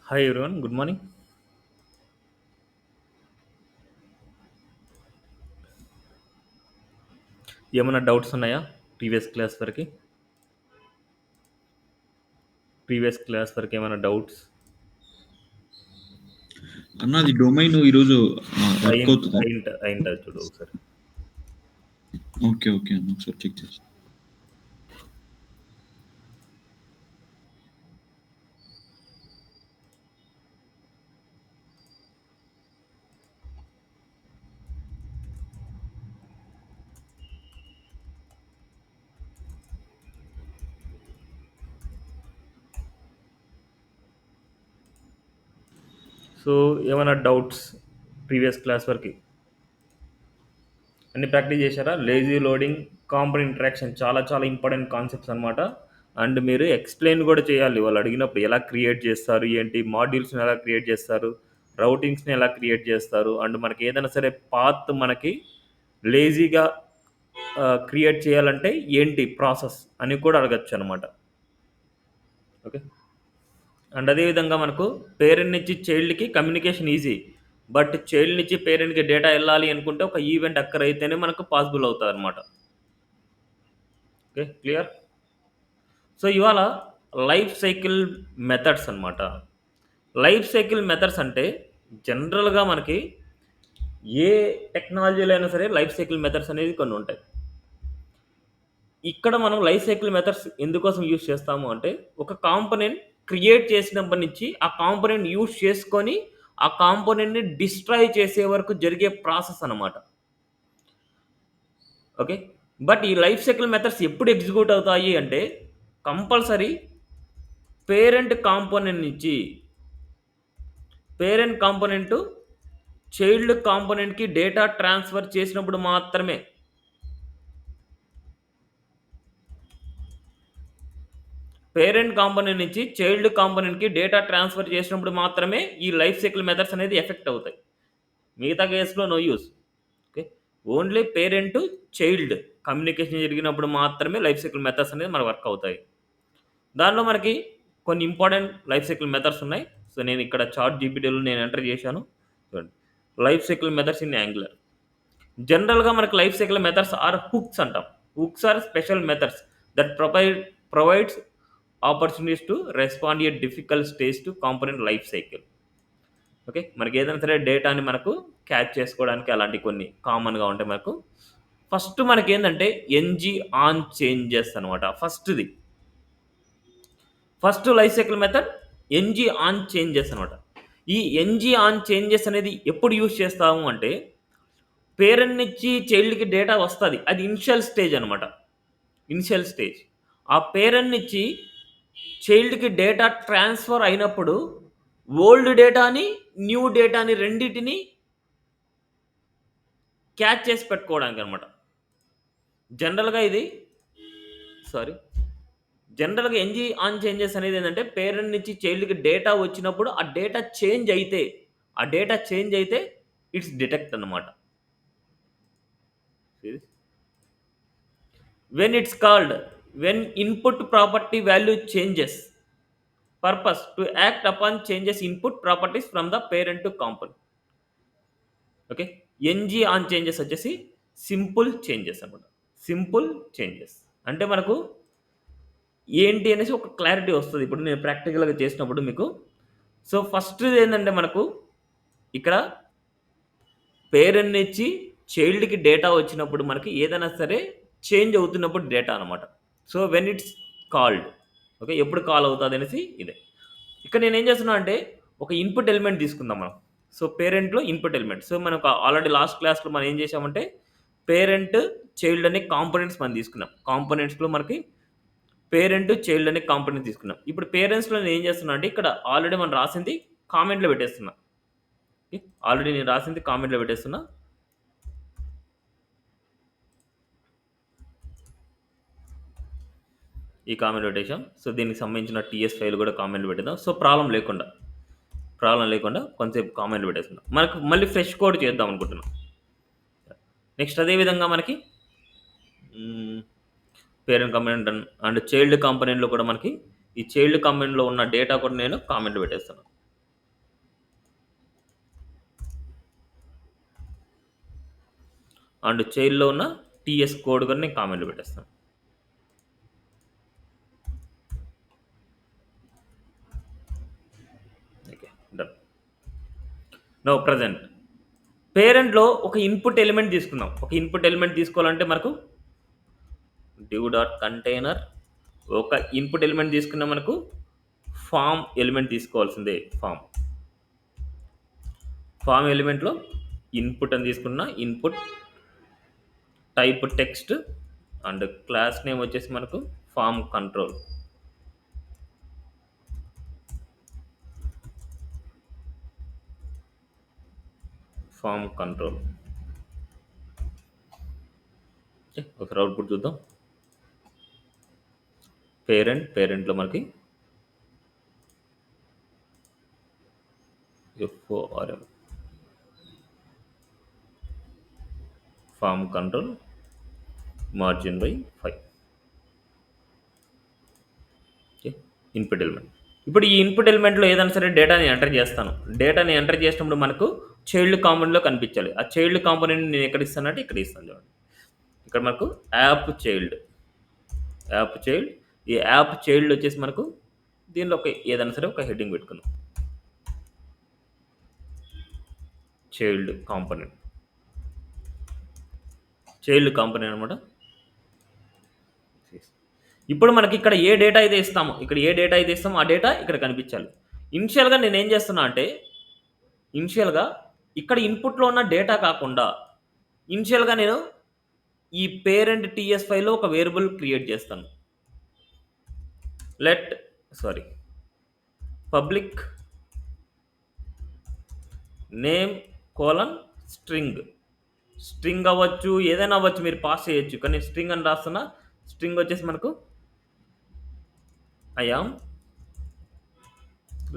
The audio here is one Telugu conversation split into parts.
Hi everyone, good morning. ఏమైనా డౌట్స్ ఉన్నాయా? ప్రీవియస్ క్లాస్ వరకు ప్రీవియస్ క్లాస్ వరకు ఏమైనా డౌట్స్? అన్న అది డొమైన్ ఈరోజు వర్క్ అయింది అవుతుందా? అయింటుంది చూడు ఒకసారి. ఓకే ఓకే అన్న ఒకసారి చెక్ చేసి. సో ఏమైనా డౌట్స్ ప్రీవియస్ క్లాస్ వరకు? అన్ని ప్రాక్టీస్ చేశారా? లేజీ లోడింగ్, కాంపౌండ్ ఇంటరాక్షన్ చాలా చాలా ఇంపార్టెంట్ కాన్సెప్ట్స్ అనమాట. అండ్ మీరు ఎక్స్ప్లెయిన్ కూడా చేయాలి వాళ్ళు అడిగినప్పుడు. ఎలా క్రియేట్ చేస్తారు, ఏంటి మాడ్యూల్స్ని ఎలా క్రియేట్ చేస్తారు, రౌటింగ్స్ని ఎలా క్రియేట్ చేస్తారు, అండ్ మనకి ఏదైనా సరే పాత్ మనకి లేజీగా క్రియేట్ చేయాలంటే ఏంటి ప్రాసెస్ అని కూడా అడగచ్చు అనమాట. ఓకే. అండ్ అదేవిధంగా మనకు పేరెంట్ నుంచి చైల్డ్కి కమ్యూనికేషన్ ఈజీ, బట్ చైల్డ్ నుంచి పేరెంట్కి డేటా వెళ్ళాలి అనుకుంటే ఒక ఈవెంట్ అక్కర్ అయితేనే మనకు పాసిబుల్ అవుతుంది అనమాట. Okay, clear? సో ఇవాళ లైఫ్ సైకిల్ మెథడ్స్ అనమాట. లైఫ్ సైకిల్ మెథడ్స్ అంటే జనరల్గా మనకి ఏ టెక్నాలజీలో అయినా సరే లైఫ్ సైకిల్ మెథడ్స్ అనేది కొన్ని ఉంటాయి. ఇక్కడ మనం లైఫ్ సైకిల్ మెథడ్స్ ఎందుకోసం యూజ్ చేస్తాము అంటే, ఒక కాంపోనెంట్ క్రియేట్ చేసినప్పటి నుంచి ఆ కాంపోనెంట్ యూజ్ చేసుకొని ఆ కాంపోనెంట్ని డిస్ట్రాయ్ చేసే వరకు జరిగే ప్రాసెస్ అనమాట. ఓకే. బట్ ఈ లైఫ్ సైకిల్ మెథడ్స్ ఎప్పుడు ఎగ్జిక్యూట్ అవుతాయి అంటే, కంపల్సరీ పేరెంట్ కాంపోనెంట్ నుంచి పేరెంట్ కాంపోనెంట్ చైల్డ్ కాంపోనెంట్కి డేటా ట్రాన్స్ఫర్ చేసినప్పుడు మాత్రమే. పేరెంట్ కాంపోనెంట్ నుంచి చైల్డ్ కాంపోనెంట్కి డేటా ట్రాన్స్ఫర్ చేసినప్పుడు మాత్రమే ఈ లైఫ్ సైకిల్ మెథడ్స్ అనేది ఎఫెక్ట్ అవుతాయి. మిగతా కేసులో no use. Okay. Only parent child communication జరిగినప్పుడు మాత్రమే లైఫ్ సైకిల్ మెథడ్స్ అనేది మనకు వర్క్ అవుతాయి. దానిలో మనకి కొన్ని ఇంపార్టెంట్ లైఫ్ సైకిల్ మెథడ్స్ ఉన్నాయి. సో నేను ఇక్కడ చార్ట్ జీపీటీలో నేను ఎంటర్ చేశాను. చూడండి, life cycle methods in Angular. జనరల్గా మనకి life cycle methods or hooks అంటాం. Hooks are special methods that provides opportunities to respond a difficult stage to component life cycle. Okay. మనకి ఏదైనా సరే డేటాని మనకు క్యాచ్ చేసుకోవడానికి అలాంటి కొన్ని కామన్గా ఉంటాయి మనకు. ఫస్ట్ మనకి ఏంటంటే ఎన్జీ ఆన్ చేంజెస్ అనమాట. First life cycle method NG on changes అనమాట. ఈ ఎన్జీ ఆన్ చేంజెస్ అనేది ఎప్పుడు యూజ్ చేస్తాము అంటే, పేరెంట్ నుంచి చైల్డ్కి డేటా వస్తుంది, అది ఇనిషియల్ స్టేజ్ అనమాట. Initial stage. ఆ పేరెంట్ నుంచి చైల్డ్కి డేటా ట్రాన్స్ఫర్ అయినప్పుడు ఓల్డ్ డేటాని, న్యూ డేటాని రెండింటిని క్యాచ్ చేసి పెట్టుకోవడానికి అనమాట. జనరల్గా ఇది సారీ జనరల్గా ఎన్జీ ఆన్ చేంజెస్ అనేది ఏంటంటే, పేరెంట్ నుంచి చైల్డ్కి డేటా వచ్చినప్పుడు ఆ డేటా చేంజ్ అయితే ఇట్స్ డిటెక్ట్ అనమాట. when it's called when input property value changes, purpose to act upon changes input properties from the parent to component. Okay. NG on changes వచ్చేసి సింపుల్ చేంజెస్ అనమాట. సింపుల్ చేంజెస్ అంటే మనకు ఏంటి అనేసి ఒక క్లారిటీ వస్తుంది ఇప్పుడు నేను ప్రాక్టికల్గా చేసినప్పుడు మీకు. సో ఫస్ట్ ఏంటంటే మనకు ఇక్కడ పేరెంట్ నుంచి చైల్డ్కి డేటా వచ్చినప్పుడు మనకి ఏదైనా సరే చేంజ్ అవుతున్నప్పుడు డేటా అనమాట. So when it's called, okay, ఎప్పుడు కాల్ అవుతుంది అనేసి ఇదే. ఇక్కడ నేను ఏం చేస్తున్నా అంటే, ఒక ఇన్పుట్ ఎలిమెంట్ తీసుకుందాం మనం. సో పేరెంట్లో ఇన్పుట్ ఎలిమెంట్. సో మనకు ఆల్రెడీ లాస్ట్ క్లాస్లో మనం ఏం చేసామంటే, పేరెంట్ చైల్డ్ అనే కాంపోనెంట్స్ మనం తీసుకున్నాం. కాంపోనెంట్స్లో మనకి పేరెంట్ చైల్డ్ అనే కాంపోనెంట్ తీసుకున్నాం. ఇప్పుడు పేరెంట్స్లో నేను ఏం చేస్తున్నా అంటే, ఇక్కడ ఆల్రెడీ మనం రాసింది కామెంట్లో పెట్టేస్తున్నా. ఓకే, ఆల్రెడీ నేను రాసింది కామెంట్లో పెట్టేస్తున్నా. ఈ కామెంట్ పెట్టేసాం. సో దీనికి సంబంధించిన టీఎస్ ఫైల్ కూడా కామెంట్ పెట్టేద్దాం. సో ప్రాబ్లం లేకుండా కొంతసేపు కామెంట్ పెట్టేస్తున్నాం. మనకు మళ్ళీ ఫ్రెష్ కోడ్ చేద్దాం అనుకుంటున్నాం. నెక్స్ట్ అదేవిధంగా మనకి పేరెంట్ కాంపోనెంట్ అండ్ చైల్డ్ కాంపోనెంట్లో కూడా మనకి ఈ చైల్డ్ కాంపోనెంట్లో ఉన్న డేటా కూడా నేను కామెంట్ పెట్టేస్తాను. అండ్ చైల్డ్లో ఉన్న టీఎస్ కోడ్ కూడా నేను కామెంట్లో పెట్టేస్తాను. Okay, done. నో ప్రజెంట్ పేరెంట్లో ఒక ఇన్పుట్ ఎలిమెంట్ తీసుకుందాం. ఒక ఇన్పుట్ ఎలిమెంట్ తీసుకోవాలంటే మనకు div డాట్ కంటైనర్ ఒక ఇన్పుట్ ఎలిమెంట్ తీసుకున్న మనకు ఫామ్ ఎలిమెంట్ తీసుకోవాల్సిందే. ఫామ్ ఎలిమెంట్లో ఇన్పుట్ అని తీసుకున్న input type text and class name వచ్చేసి మనకు ఫామ్ కంట్రోల్. ఒకసారి అవుట్పుట్ చూద్దాం. పేరెంట్లో మనకి FORM form control margin by 5. Okay, input element. ఇప్పుడు ఈ ఇన్పుట్ ఎలిమెంట్లో ఏదైనా సరే డేటాని ఎంటర్ చేస్తాను. డేటాని ఎంటర్ చేసినప్పుడు మనకు చైల్డ్ కాంపోనెంట్లో కనిపించాలి. ఆ చైల్డ్ కాంపోనెంట్ నేను ఎక్కడ ఇస్తానంటే ఇక్కడ ఇస్తాను. చూడండి, ఇక్కడ మనకు యాప్ చైల్డ్. ఈ యాప్ చైల్డ్ వచ్చేసి మనకు దీనిలో ఒక ఏదైనా సరే ఒక హెడ్డింగ్ పెట్టుకుందాం. చైల్డ్ కాంపోనెంట్ అనమాట. ఇప్పుడు మనకి ఇక్కడ ఏ డేటా అయితే ఇస్తామో ఆ డేటా ఇక్కడ కనిపించాలి. ఇనిషియల్గా నేను ఏం చేస్తున్నా అంటే ఇక్కడ ఇన్పుట్లో ఉన్న డేటా కాకుండా ఇనిషియల్గా నేను ఈ పేరెంట్ టీఎస్ ఫైల్లో ఒక వేరియబుల్ క్రియేట్ చేస్తాను. పబ్లిక్ నేమ్ స్ట్రింగ్ అవ్వచ్చు, ఏదైనా అవ్వచ్చు, మీరు పాస్ చేయొచ్చు. కానీ స్ట్రింగ్ అని రాస్తున్నా. స్ట్రింగ్ వచ్చేసి మనకు ఐఆమ్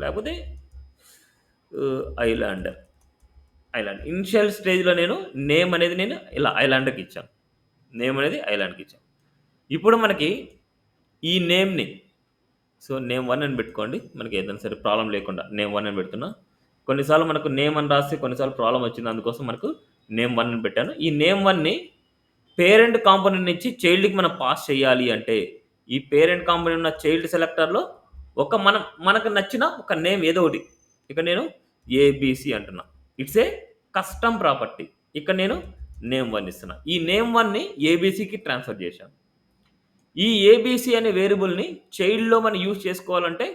లేకపోతే ఐలాండర్. ఇనిషియల్ స్టేజ్లో నేను నేమ్ అనేది నేను ఇలా ఐలాండర్కి ఇచ్చాను. ఇప్పుడు మనకి ఈ నేమ్ని నేమ్ 1 అని పెట్టుకోండి. మనకి ఏదైనా సరే ప్రాబ్లం లేకుండా నేమ్ 1 అని పెడుతున్నా. కొన్నిసార్లు మనకు నేమ్ అని రాస్తే కొన్నిసార్లు ప్రాబ్లం వచ్చింది. అందుకోసం మనకు నేమ్ 1 అని పెట్టాను. ఈ నేమ్ 1ని పేరెంట్ కాంపోనెంట్ నుంచి చైల్డ్కి మనం పాస్ చేయాలి అంటే ఈ పేరెంట్ కాంపోనెంట్ ఉన్న చైల్డ్ సెలెక్టర్లో మనకు నచ్చిన ఒక నేమ్ ఏదో ఒకటి. ఇక్కడ నేను ఏబిసి అంటున్నా. It's a custom property. ఇక్కడ నేను నేమ్ 1 ఇస్తున్నా. ఈ నేమ్ 1ని ఏబిసికి ట్రాన్స్ఫర్ చేశాను. ఈ ఏబిసి అనే వేరియబుల్ని చైల్డ్లో మనం యూజ్ చేసుకోవాలంటే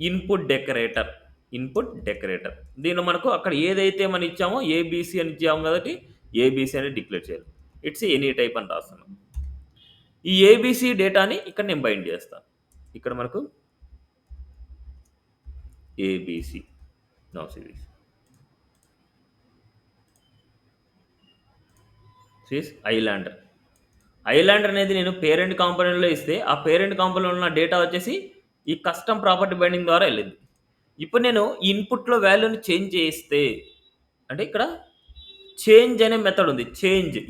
ఇన్పుట్ డెకరేటర్. దీనిలో మనకు అక్కడ ఏదైతే మనం ఇచ్చామో ఏబిసి అని ఇచ్చాము కాబట్టి ఏబిసి అని డిక్లేర్ చేయాలి. ఇట్స్ ఎనీ టైప్ అని రాస్తున్నాం. ఈ ఏబిసి డేటాని ఇక్కడ నేను బైండ్ చేస్తాను. ఇక్కడ మనకు ఏబిసి ఐలాండర్ అనేది నేను పేరెంట్ కాంపోనెంట్లో ఇస్తే ఆ పేరెంట్ కాంపోనెంట్లో ఉన్న డేటా వచ్చేసి ఈ కస్టమ్ ప్రాపర్టీ బైండింగ్ ద్వారా వెళ్ళింది. ఇప్పుడు నేను ఇన్పుట్లో వాల్యూని చేంజ్ చేస్తే అంటే ఇక్కడ చేంజ్ అనే మెథడ్ ఉంది.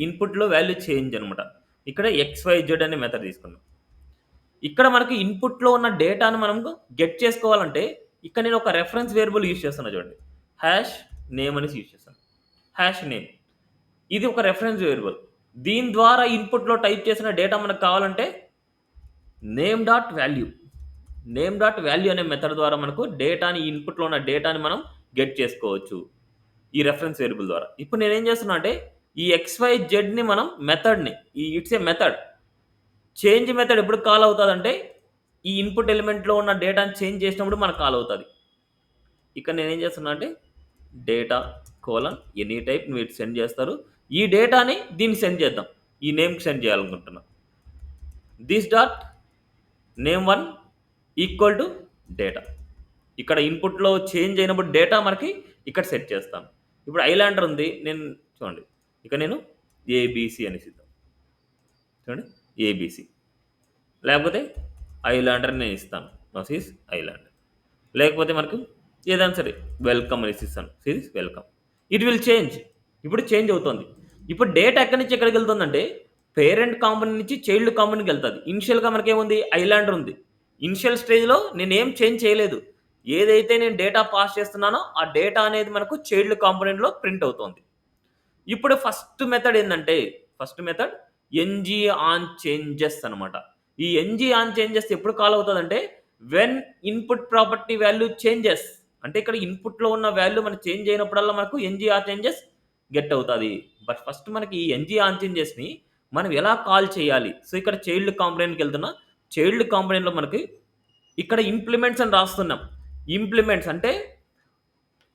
ఇన్పుట్లో వాల్యూ చేంజ్ అనమాట. ఇక్కడ XYZ అనే మెథడ్ తీసుకున్నాం. ఇక్కడ మనకి ఇన్పుట్లో ఉన్న డేటాను మనం గెట్ చేసుకోవాలంటే ఇక్కడ నేను ఒక రెఫరెన్స్ వేరియబుల్ యూజ్ చేస్తున్నా. చూడండి, #name అనేసి యూజ్ చేస్తాను. #name ఇది ఒక రెఫరెన్స్ వేరియబుల్. దీని ద్వారా ఇన్పుట్లో టైప్ చేసిన డేటా మనకు కావాలంటే నేమ్ డాట్ వాల్యూ అనే మెథడ్ ద్వారా మనకు డేటాని ఇన్పుట్లో ఉన్న డేటాని మనం గెట్ చేసుకోవచ్చు ఈ రెఫరెన్స్ వేరియబుల్ ద్వారా. ఇప్పుడు నేనేం చేస్తున్నా అంటే ఈ XYZని మనం మెథడ్ని it's a method. Change method ఎప్పుడు కాల్ అవుతుందంటే ఈ ఇన్పుట్ ఎలిమెంట్లో ఉన్న డేటాని చేంజ్ చేసినప్పుడు మనకు కాల్ అవుతుంది. ఇక్కడ నేనేం చేస్తున్నా అంటే డేటా ఎనీ టైప్ మీరు సెండ్ చేస్తారు. ఈ డేటాని దీన్ని సెండ్ చేద్దాం. ఈ నేమ్కి సెండ్ చేయాలనుకుంటున్నా. This dot name 1 equal to data. ఇక్కడ ఇన్పుట్లో చేంజ్ అయినప్పుడు డేటా మనకి ఇక్కడ సెట్ చేస్తాను. ఇప్పుడు ఐలాండర్ ఉంది. చూడండి, ఇక నేను ఏబిసి అనేసి ఇద్దాం. చూడండి, ఏబిసి లేకపోతే ఐలాండర్ నేను ఇస్తాను. ఐలాండర్ లేకపోతే మనకు ఏదైనా సరే వెల్కమ్ అనేసి ఇస్తాను. వెల్కమ్. It will change. ఇప్పుడు చేంజ్ అవుతుంది. ఇప్పుడు డేటా ఎక్కడి నుంచి ఎక్కడికి వెళ్తుందంటే పేరెంట్ కాంపోనెంట్ నుంచి చైల్డ్ కాంపోనెంట్కి వెళ్తుంది. ఇనిషియల్గా మనకేముంది, ఐలాండర్ ఉంది. ఇనిషియల్ స్టేజ్లో నేనేం చేంజ్ చేయలేదు. ఏదైతే నేను డేటా పాస్ చేస్తున్నానో ఆ డేటా అనేది మనకు చైల్డ్ కాంపోనెంట్లో ప్రింట్ అవుతుంది. ఇప్పుడు first method NG on changes అనమాట. ఈ ఎన్జీ ఆన్ చేంజెస్ ఎప్పుడు కాల్ అవుతదంటే, when input property value changes. అంటే ఇక్కడ ఇన్‌పుట్‌లో ఉన్న వాల్యూ మనం చేంజ్ అయినప్పుడల్లా మనకు ఎన్జీ ఆన్ చేంజెస్ గెట్ అవుతది. బట్ ఫస్ట్ మనకి ఈ ఎన్జీ ఆన్ చేంజెస్‌ని మనం ఎలా కాల్ చేయాలి? సో, ఇక్కడ చైల్డ్ కాంపోనెంట్‌కెళ్తున్నా. చైల్డ్ కాంపోనెంట్‌లో మనకి ఇక్కడ ఇంప్లిమెంట్స్ అని రాస్తున్నాం. ఇంప్లిమెంట్స్ అంటే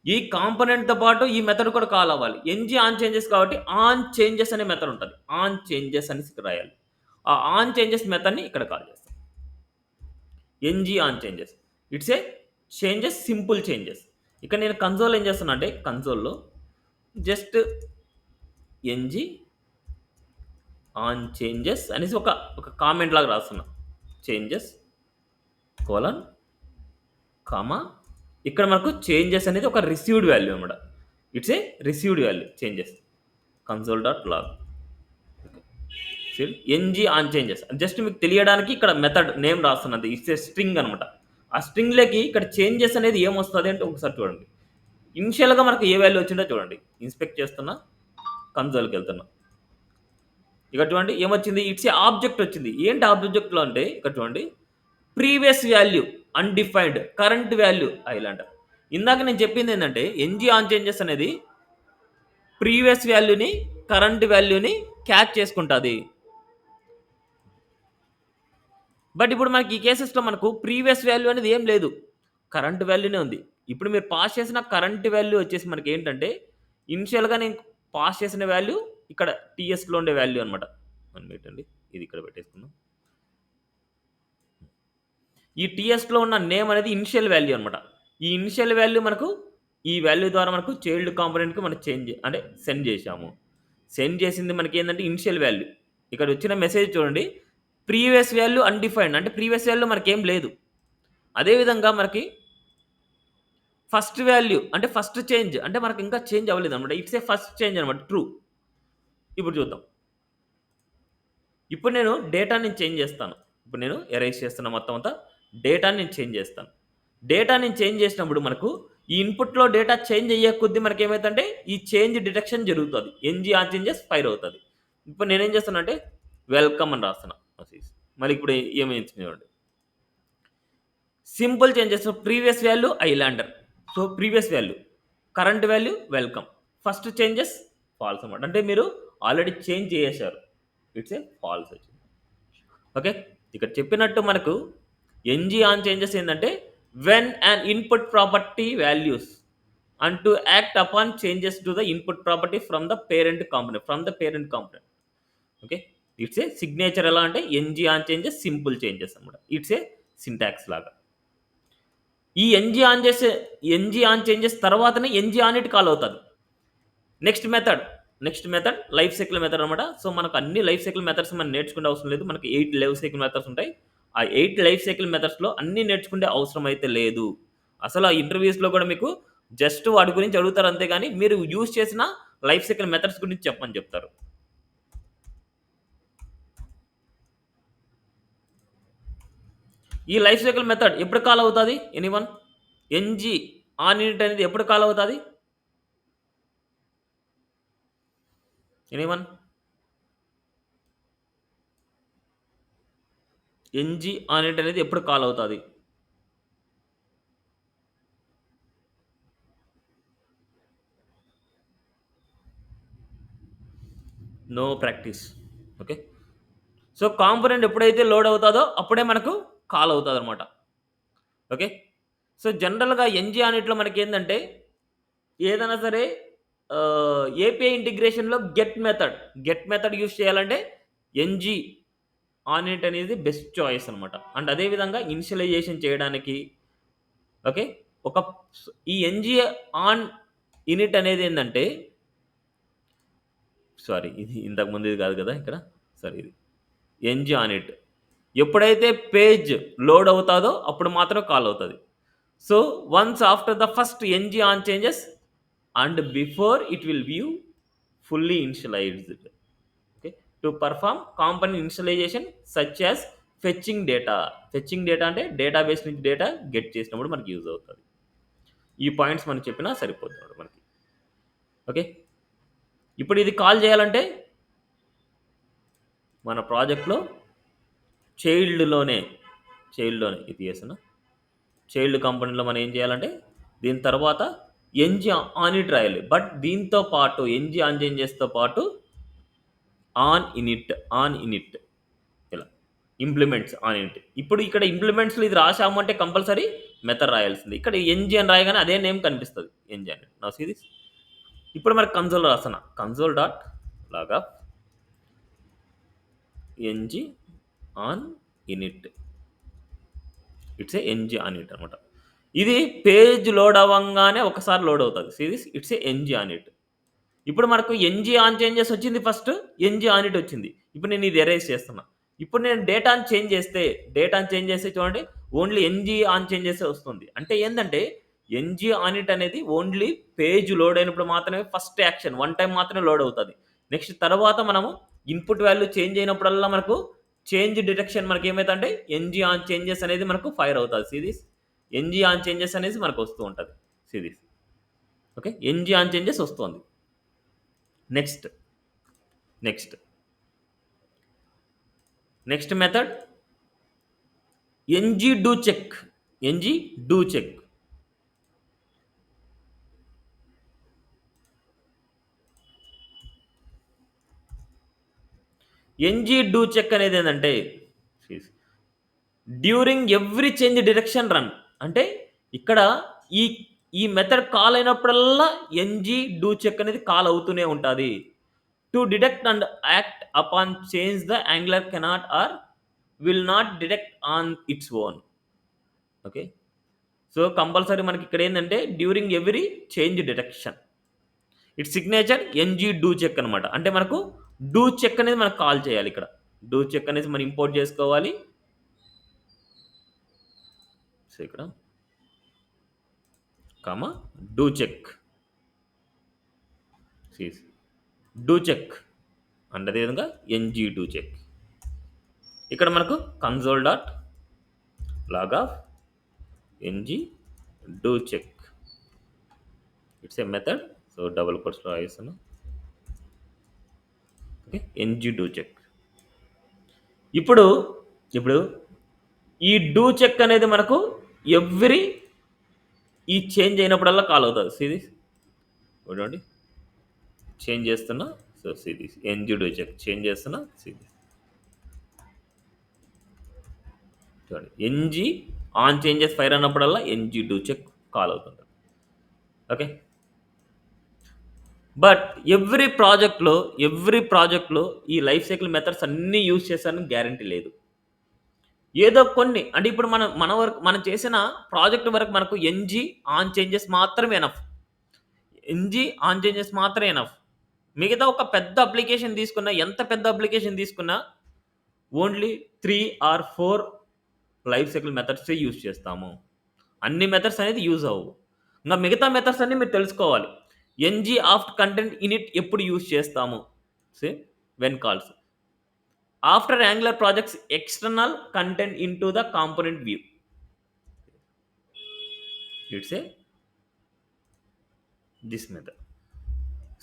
ఈ కాంపోనెంట్‌తో పాటు ఈ మెథడ్ కూడా కాల్ అవ్వాలి. ఎన్‌జీ ఆన్ చేంజెస్ కాబట్టి ఆన్ చేంజెస్ అనే మెథడ్ ఉంటది. ఆన్ చేంజెస్ అనేసి ఇక్కడ రాయాలి. ఆ ఆన్ చేంజెస్ మెథడ్‌ని ఇక్కడ కాల్ చేస్తాం. NG on changes. It's a changes simple changes. ఇక్కడ నేను కన్సోల్ ఏం చేస్తున్నా అంటే కన్సోల్‌లో జస్ట్ ఎన్‌జీ ఆన్ చేంజెస్ అనేసి ఒక కామెంట్ లాగా రాస్తున్నా. చేంజెస్ కోలన్ కామా ఇక్కడ మనకు చేంజెస్ అనేది ఒక రిసీవ్డ్ వాల్యూ అన్నమాట. It's a received value changes. Console dot log. NG on changes just మీకు తెలియడానికి ఇక్కడ మెథడ్ నేమ్ రాస్తున్నది. ఇట్స్ ఏ స్ట్రింగ్ అనమాట. ఆ స్ట్రింగ్‌లోకి ఇక్కడ చేంజెస్ అనేది ఏమొస్తది అంటే ఒకసారి చూడండి. ఇనిషియల్‌గా మనకు ఏ వాల్యూ వచ్చిందో చూడండి. ఇన్స్పెక్ట్ చేస్తున్నా. కన్సోల్‌కెళ్తున్నా. ఇక్కడ చూడండి ఏమొచ్చింది? ఇట్స్ ఏ ఆబ్జెక్ట్ వచ్చింది. ఏంటి ఆబ్జెక్ట్‌లో అంటే ఇక్కడ చూడండి. Previous value undefined, current value island. ఇందాక నేను చెప్పిందేంటంటే ఎన్‌జీ ఆన్ చేంజెస్ అనేది ప్రీవియస్ వాల్యూని, కరెంట్ వాల్యూని క్యాచ్ చేసుకుంటది. బట్ ఇప్పుడు మనకి ఈ కేసెస్‌లో మనకు ప్రీవియస్ వాల్యూ అనేది ఏం లేదు. కరెంట్ వాల్యూనే ఉంది. ఇప్పుడు మీరు పాస్ చేసిన కరెంట్ వాల్యూ వచ్చేసి మనకేంటంటే, ఇనిషియల్‌గా నేను పాస్ చేసిన వాల్యూ ఇక్కడ టీఎస్‌లో ఉండే వాల్యూ అనమాట. 1 మినిట్ అండి. ఇది ఇక్కడ పెట్టేసుకుందాం. ఈ టీఎస్‌లో ఉన్న నేమ్ అనేది ఇనిషియల్ వాల్యూ అనమాట. ఈ ఇనిషియల్ వాల్యూ మనకు ఈ వాల్యూ ద్వారా మనకు చైల్డ్ కాంపోనెంట్‌కి మనం చేంజ్ అంటే సెండ్ చేశాము. సెండ్ చేసింది మనకేందంటే ఇనిషియల్ వాల్యూ. ఇక్కడ వచ్చిన మెసేజ్ చూడండి. ప్రీవియస్ వాల్యూ అన్‌డిఫైన్డ్ అంటే ప్రీవియస్ వాల్యూ మనకేం లేదు. అదే విధంగా మనకి ఫస్ట్ వాల్యూ అంటే ఫస్ట్ చేంజ్ అంటే మనకి ఇంకా చేంజ్ అవ్వలేదన్నమాట. ఇట్స్ ఏ ఫస్ట్ చేంజ్ అనమాట. ట్రూ. ఇప్పుడు చూద్దాం. ఇప్పుడు నేను డేటాని చేంజ్ చేస్తాను. ఇప్పుడు నేను ఎరేజ్ చేస్తున్న మొత్తం అంతా డేటాని నేను చేంజ్ చేస్తాను. డేటాని చేంజ్ చేసినప్పుడు మనకు ఈ ఇన్‌పుట్‌లో డేటా చేంజ్ అయ్యే కొద్దీ మనకేమైద్దంటే ఈ చేంజ్ డిటెక్షన్ జరుగుతది. ఎన్‌జీ ఆన్ చేంజెస్ ఫైర్ అవుతది. ఇప్పుడు నేనేం చేస్తున్నానంటే వెల్కమ్ అని రాస్తున్నా. మళ్ళీ ఇప్పుడు ఏమైంది చూడండి. Simple changes previous value islander. So, previous value, current value welcome. First changes false అన్నమాట. అంటే మీరు ఆల్రెడీ చేంజ్ చేసేసారు. ఇట్స్ ఏ ఫాల్స్ వచ్చింది. ఓకే. ఇక్కడ చెప్పినట్టు మనకు ఎన్‌జీ ఆన్ చేంజెస్ ఏందంటే when an input property values and to act upon changes to the input property from the parent component. Okay. It's a signature ఎలా అంటే NG on changes simple changes అన్నమాట. ఇట్స్ ఏ సింటాక్స్ లాగా. ఈ ఎన్‌జీ ఆన్ చేంజెస్ తర్వాతనే ఎన్‌జీ ఆన్ ఇట్ కాల్ అవుతది. Next method life cycle method అనమాట. సో, మనకు అన్ని లైఫ్ సైకిల్ మెథడ్స్ మనం నేర్చుకునే అవసరం లేదు. మనకి 8 లైఫ్ సైకిల్ మెథడ్స్ ఉంటాయి. ఆ 8 లైఫ్ సైకిల్ మెథడ్స్‌లో అన్నీ నేర్చుకునే అవసరం అయితే లేదు. అసలు ఆ ఇంటర్వ్యూస్‌లో కూడా మీకు జస్ట్ వాటి గురించి అడుగుతారు అంతే గాని, మీరు యూజ్ చేసిన లైఫ్ సైకిల్ మెథడ్స్ గురించి చెప్పమని చెప్తారు. ఈ లైఫ్ సైకిల్ మెథడ్ ఎప్పుడు కాల్ అవుతది? ఎనీవన్? ఎన్‌జీ ఆన్ ఇట్ అనేది ఎప్పుడు కాల్ అవుతది? ఎనీవన్? ఎన్‌జీ ఆన్ ఇట్ అనేది ఎప్పుడు కాల్ అవుతది? No practice. Okay. So, component ఎప్పుడైతే లోడ్ అవుతాదో అప్పుడే మనకు కాల్ అవుతదనమాట. ఓకే. సో, జనరల్‌గా ఎన్‌జీ ఆన్ ఇట్‌లో మనకేందంటే ఏదైనా సరే ఏపీఐ ఇంటిగ్రేషన్‌లో గెట్ మెథడ్ యూజ్ చేయాలంటే ఎన్‌జీ ఆన్ ఇట్ అనేది బెస్ట్ చాయిస్ అనమాట. అండ్ అదే విధంగా ఇనిషియలైజేషన్ చేయడానికి ఓకే. ఒక ఈ ఎన్‌జీ ఆన్ ఇనిట్ అనేదేందంటే సారీ ఇది ఇంతకు ముందుది కాదు కదా! ఇక్కడ. సారీ ఇది. NG on it. ఎప్పుడైతే పేజ్ లోడ్ అవుతాదో అప్పుడు మాత్రం కాల్ అవుతది. So, once after the first NG on changes and before it will view fully initialised. Okay. To perform component initialisation such as fetching data. Fetching data అంటే డేటాబేస్ నుంచి డేటా గెట్ చేసినప్పుడు మనకి యూజ్ అవుతది. ఈ పాయింట్స్ మనం చెప్పినా సరిపోతుంది మనకి. ఓకే. ఇప్పుడు ఇది కాల్ చేయాలంటే మన ప్రాజెక్ట్లో చైల్డ్లోనే ఇది చేసిన చైల్డ్ కంపెనీలో మనం ఏం చేయాలంటే దీని తర్వాత ఎన్జి ఆన్ ఇట్ రాయాలి. బట్ దీంతో పాటు ఎన్జి ఆన్ చేంజెస్తో పాటు ఆన్ ఇనిట్ ఇలా ఇంప్లిమెంట్స్ ఆన్ ఇనిట్. ఇప్పుడు ఇక్కడ ఇంప్లిమెంట్స్లో ఇది రాసాము అంటే కంపల్సరీ మెథడ్ రాయాల్సింది. ఇక్కడ ఎన్జి అని రాయగానే అదే నేమ్ కనిపిస్తుంది, ఎన్జి అని. నా సిరీస్ ఇప్పుడు మనకి కన్సోల్ రాస్తున్నా, కన్సోల్ డాట్ లాగా NG on in it. It's a NG on it అనమాట. ఇది పేజ్ లోడ్ అవ్వంగానే ఒకసారి లోడ్ అవుతుంది series. It's a NG on it. ఇప్పుడు మనకు ఎన్జి ఆన్ చేంజెస్ వచ్చింది, ఫస్ట్ ఎన్జి ఆన్ ఇట్ వచ్చింది. ఇప్పుడు నేను ఇది ఎరేజ్ చేస్తున్నా. ఇప్పుడు నేను డేటాను చేంజ్ చేస్తే చూడండి ఓన్లీ ఎన్జి ఆన్ చేంజ్ చేస్తే వస్తుంది. అంటే ఏంటంటే ఎన్జి ఆన్ ఇట్ అనేది ఓన్లీ పేజ్ లోడ్ అయినప్పుడు మాత్రమే ఫస్ట్ యాక్షన్, వన్ టైం మాత్రమే లోడ్ అవుతుంది. నెక్స్ట్ తర్వాత మనము ఇన్పుట్ వాల్యూ చేంజ్ అయినప్పుడల్లా మనకు చేంజ్ డిటెక్షన్ మనకి ఏమైతుందంటే ఎన్జి ఆన్ చేంజెస్ అనేది మనకు ఫైర్ అవుతుంది సిరీస్. ఎన్జి ఆన్ చేంజెస్ అనేది మనకు వస్తూ ఉంటుంది series. Okay, NG on changes వస్తుంది. Next method NG do check. NG do check అనేది ఏంటంటే during every change direction run. అంటే ఇక్కడ ఈ మెథడ్ కాల్ అయినప్పుడల్లా ఎన్జి డూ చెక్ అనేది కాల్ అవుతూనే ఉంటుంది. To detect and act upon change the Angular cannot or will not detect on its own. Okay, so compulsory మనకి ఇక్కడ ఏంటంటే during every change detection its signature NG do check అనమాట. అంటే మనకు డూ చెక్ అనేది మనకు కాల్ చేయాలి. ఇక్కడ డూ చెక్ అనేది మనం ఇంపోర్ట్ చేసుకోవాలి. సో ఇక్కడ డూ చెక్ అండ్ అదేవిధంగా ఎన్జి డూ చెక్. ఇక్కడ మనకు console dot log of NG do check. It's a method. So double కోట్స్లో రాయిస్తాను. Okay, NG do check. ఇప్పుడు ఈ డూ చెక్ అనేది మనకు ఎవ్రీ ఈ చేంజ్ అయినప్పుడల్లా కాల్ అవుతుంది సిరీస్. చూడండి చేంజ్ చేస్తున్నా. So series NG do check change చేస్తున్నా సిరీస్. చూడండి ఎన్జి ఆన్ చేంజెస్ ఫైర్ అన్నప్పుడల్లా ఎన్జి డూ చెక్ కాల్ అవుతుంది. ఓకే, బట్ ఎవ్రీ ప్రాజెక్ట్లో ఈ లైఫ్ సైకిల్ మెథడ్స్ అన్నీ యూజ్ చేశారని గ్యారంటీ లేదు. ఏదో కొన్ని అంటే ఇప్పుడు మనం చేసిన ప్రాజెక్ట్ వరకు మనకు ఎన్జి ఆన్ చేంజెస్ మాత్రమే ఎనఫ్. మిగతా ఒక పెద్ద అప్లికేషన్ తీసుకున్నా, ఎంత పెద్ద అప్లికేషన్ తీసుకున్నా ఓన్లీ 3 or 4 లైఫ్ సైకిల్ మెథడ్సే యూజ్ చేస్తాము. అన్ని మెథడ్స్ అనేది యూజ్ అవ్వవు. ఇంకా మిగతా మెథడ్స్ అన్ని మీరు తెలుసుకోవాలి. ఎన్జి ఆఫ్టర్ కంటెంట్ ఇనిట్ ఎప్పుడు యూజ్ చేస్తాము? Same when calls after angular projects external content into the component view. It's a this method.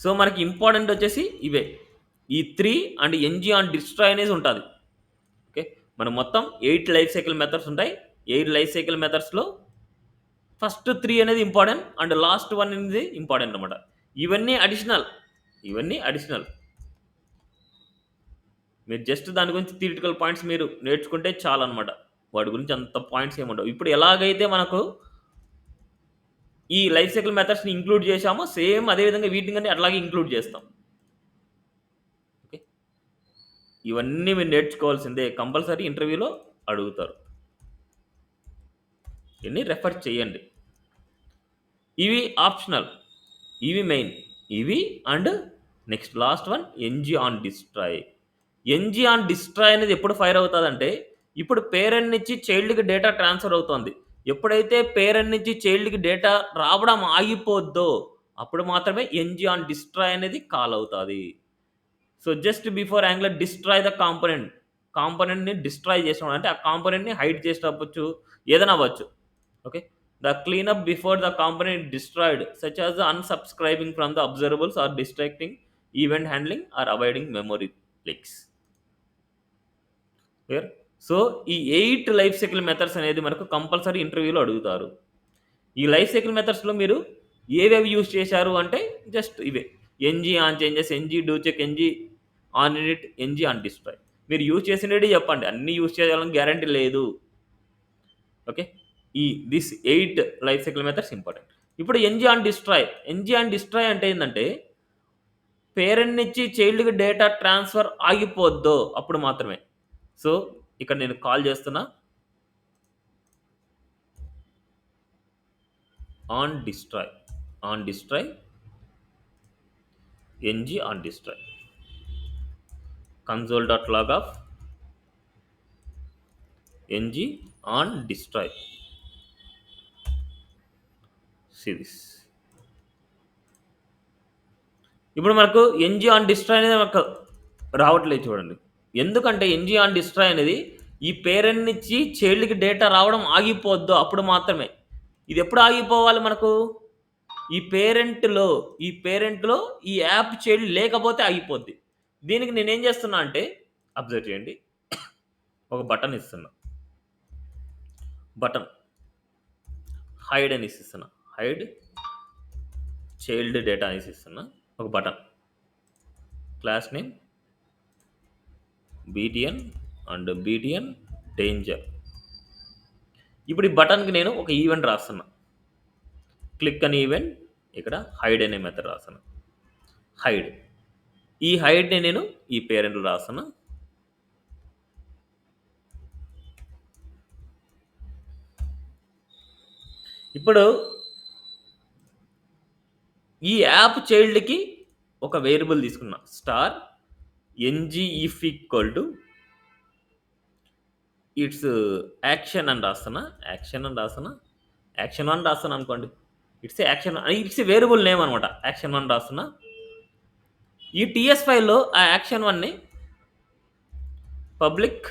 So మనకి ఇంపార్టెంట్ వచ్చేసి ఇవే ఈ 3 అండ్ ఎన్జి ఆన్ డిస్ట్రాయ్ అనేది ఉంటుంది. ఓకే, మనం మొత్తం 8 లైఫ్ సైకిల్ మెథడ్స్ ఉంటాయి. 8 లైఫ్ సైకిల్ మెథడ్స్లో ఫస్ట్ 3 అనేది ఇంపార్టెంట్ అండ్ లాస్ట్ 1 అనేది ఇంపార్టెంట్ అనమాట. ఇవన్నీ అడిషనల్. మీరు జస్ట్ దాని గురించి థియరిటికల్ పాయింట్స్ మీరు నేర్చుకుంటే చాలన్నమాట. వాటి గురించి అంత పాయింట్స్ ఏముండవు. ఇప్పుడు ఎలాగైతే మనకు ఈ లైఫ్ సైకిల్ మెథడ్స్ని ఇంక్లూడ్ చేశామో సేమ్ అదేవిధంగా వీటిని అట్లాగే ఇంక్లూడ్ చేస్తాం. ఓకే, ఇవన్నీ మీరు నేర్చుకోవాల్సిందే. కంపల్సరీ ఇంటర్వ్యూలో అడుగుతారు. ఇవన్నీ రెఫర్ చేయండి. ఇవి ఆప్షనల్, ఇవి మెయిన్. ఇవి and next last one NG on destroy. NG on destroy అనేది ఎప్పుడు ఫైర్ అవుతుందంటే ఇప్పుడు పేరెంట్ నుంచి చైల్డ్కి డేటా ట్రాన్స్ఫర్ అవుతుంది. ఎప్పుడైతే పేరెంట్ నుంచి చైల్డ్కి డేటా రావడం ఆగిపోద్దో అప్పుడు మాత్రమే ఎన్జి ఆన్ డిస్ట్రాయ్ అనేది కాల్ అవుతుంది. So just before Angular destroy the కాంపోనెంట్ని డిస్ట్రాయ్ చేసినప్పుడు అంటే ఆ కాంపోనెంట్ని హైడ్ చేసి అవ్వచ్చు, ఏదైనా అవ్వచ్చు. Okay, the cleanup before the component destroyed such as the unsubscribing from the observables or distracting event handling or avoiding memory leaks. Clear. So ఈ 8 లైఫ్ సైకిల్ మెథడ్స్ అనేది మనకు కంపల్సరీ ఇంటర్వ్యూలో అడుగుతారు. ఈ లైఫ్ సైకిల్ మెథడ్స్లో మీరు ఏవేవి యూజ్ చేశారు అంటే జస్ట్ ఇవే: NG on changes, NG do check, NG on edit, NG on destroy. మీరు యూజ్ చేసినవి చెప్పండి, అన్నీ యూజ్ చేయాలని గ్యారంటీ లేదు. Okay, this 8 life cycle methods important. ఇప్పుడు NG on destroy. NG on destroy అంటే ఏంటంటే పేరెంట్ నుంచి చైల్డ్కి డేటా ట్రాన్స్ఫర్ ఆగిపోద్దో అప్పుడు మాత్రమే. సో ఇక్కడ నేను కాల్ చేస్తున్నా on destroy, on destroy, NG on destroy, console.log of ng on destroy. See this. ఇప్పుడు మనకు ఎన్జీ ఆన్ డిస్ట్రాయ్ అనేది మనకు రావట్లేదు చూడండి. ఎందుకంటే ఎన్జీ ఆన్ డిస్ట్రాయ్ అనేది ఈ పేరెంట్ నుంచి చైల్డ్కి డేటా రావడం ఆగిపోద్దో అప్పుడు మాత్రమే. ఇది ఎప్పుడు ఆగిపోవాలి మనకు? ఈ పేరెంట్లో ఈ యాప్ చైల్డ్ లేకపోతే ఆగిపోద్ది. దీనికి నేనేం చేస్తున్నా అంటే అబ్జర్వ్ చేయండి, ఒక బటన్ ఇస్తున్నా, బటన్ హైడ్ అనేసి ఇస్తున్నా, హైడ్ చైల్డ్ డేటా అనేసి ఇస్తున్నా, ఒక button, class name BTN and BTN danger. ఇప్పుడు ఈ బటన్కి నేను ఒక ఈవెంట్ రాస్తున్నా, క్లిక్ అని ఈవెంట్, ఇక్కడ హైడ్ అనే మెథడ్ రాస్తున్నా, హైడ్. ఈ హైడ్ని నేను ఈ పేరెంట్లో రాస్తున్నా. ఇప్పుడు ఈ యాప్ చైల్డ్కి ఒక వేరియబుల్ తీసుకున్నా, star NG if equal to it's action అని రాస్తున్నా, యాక్షన్ అని రాస్తున్నా, యాక్షన్ 1 రాస్తున్నా అనుకోండి. It's action, it's variable name అనమాట, యాక్షన్ 1 రాస్తున్నా. ఈ టీఎస్ ఫైల్లో ఆ యాక్షన్ 1ని పబ్లిక్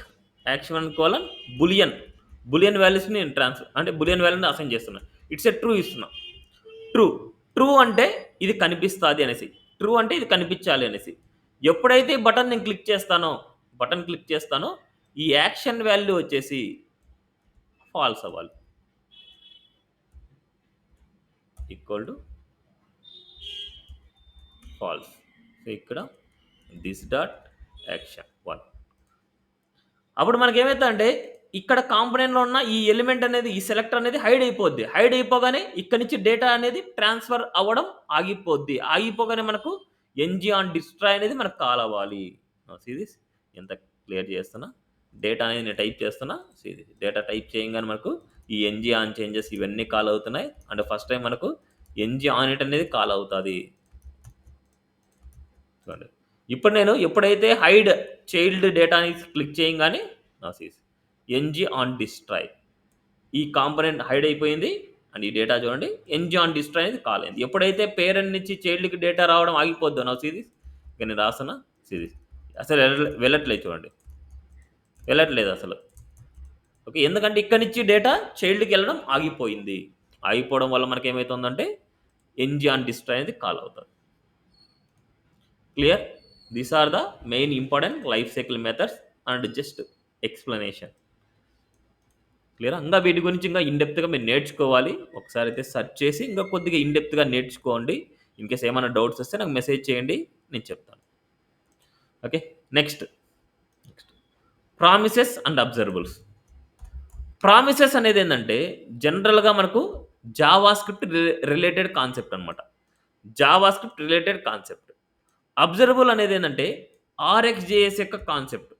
యాక్షన్ 1 కోలన్ బులియన్ వాల్యూస్ని నేను ట్రాన్స్ఫర్ అంటే బులియన్ వాల్యూని అసైన్ చేస్తున్నా. ఇట్స్ ఏ ట్రూ ఇస్తున్నా. ట్రూ అంటే ఇది కనిపిస్తుంది అనేసి, ట్రూ అంటే ఇది కనిపించాలి అనేసి. ఎప్పుడైతే బటన్ నేను క్లిక్ చేస్తానో ఈ యాక్షన్ వాల్యూ వచ్చేసి ఫాల్స్ అవ్వాలి, ఈక్వల్ టు ఫాల్స్. సో ఇక్కడ దిస్ డాట్ యాక్షన్ 1. అప్పుడు మనకేమైతే అంటే ఇక్కడ కాంపోనెంట్లో ఉన్న ఈ ఎలిమెంట్ అనేది, ఈ సెలెక్టర్ అనేది హైడ్ అయిపోద్ది. హైడ్ అయిపోగానే ఇక్కడ నుంచి డేటా అనేది ట్రాన్స్ఫర్ అవ్వడం ఆగిపోద్ది. ఆగిపోగానే మనకు ఎన్జీ ఆన్ డిస్ట్రాయ్ అనేది మనకు కాల్ అవ్వాలి. సీరీస్ ఎంత క్లియర్ చేస్తున్నా, డేటా అనేది నేను టైప్ చేస్తున్నా. సీరీస్ డేటా టైప్ చేయగానే మనకు ఈ ఎన్జీ ఆన్ చేంజెస్ ఇవన్నీ కాల్ అవుతున్నాయి. అండ్ ఫస్ట్ టైం మనకు ఎన్జీ ఆన్ ఇట్ అనేది కాల్ అవుతుంది. చూడండి, ఇప్పుడు నేను ఎప్పుడైతే హైడ్ చైల్డ్ డేటాని క్లిక్ చేయగానే ఎన్జీ ఆన్ డిస్ట్రాయ్, ఈ కాంపోనెంట్ హైడ్ అయిపోయింది. అండ్ ఈ డేటా చూడండి, ఎన్జీ ఆన్ డిస్ట్రాయ్ అనేది కాల్ అయింది. ఎప్పుడైతే పేరెంట్ నుంచి చైల్డ్కి డేటా రావడం ఆగిపోద్దో నా సిరీస్, ఇక నేను రాస్తున్నా సిరీస్ అసలు వెళ్ళట్లేదు చూడండి, వెళ్ళట్లేదు అసలు. ఓకే, ఎందుకంటే ఇక్కడ నుంచి డేటా చైల్డ్కి వెళ్ళడం ఆగిపోయింది. ఆగిపోవడం వల్ల మనకి ఏమవుతుందంటే ఎన్జీ ఆన్ డిస్ట్రాయ్ అనేది కాల్ అవుతుంది. Clear? These are the main important life cycle methods and just explanation. Clear? ఇంకా వీటి గురించి ఇంకా ఇన్డెప్త్గా మీరు నేర్చుకోవాలి. ఒకసారి అయితే సెర్చ్ చేసి ఇంకా కొద్దిగా ఇన్డెప్త్గా నేర్చుకోండి. ఇన్ కేస్ ఏమైనా డౌట్స్ వస్తే నాకు మెసేజ్ చేయండి, నేను చెప్తాను. Okay, next promises and observables. Promises అనేది ఏంటంటే జనరల్గా మనకు జావా స్క్రిప్ట్ రిలేటెడ్ కాన్సెప్ట్ అనమాట. JavaScript related concept. Observable అనేది ఏంటంటే ఆర్ఎక్స్జేఎస్ యొక్క కాన్సెప్ట్.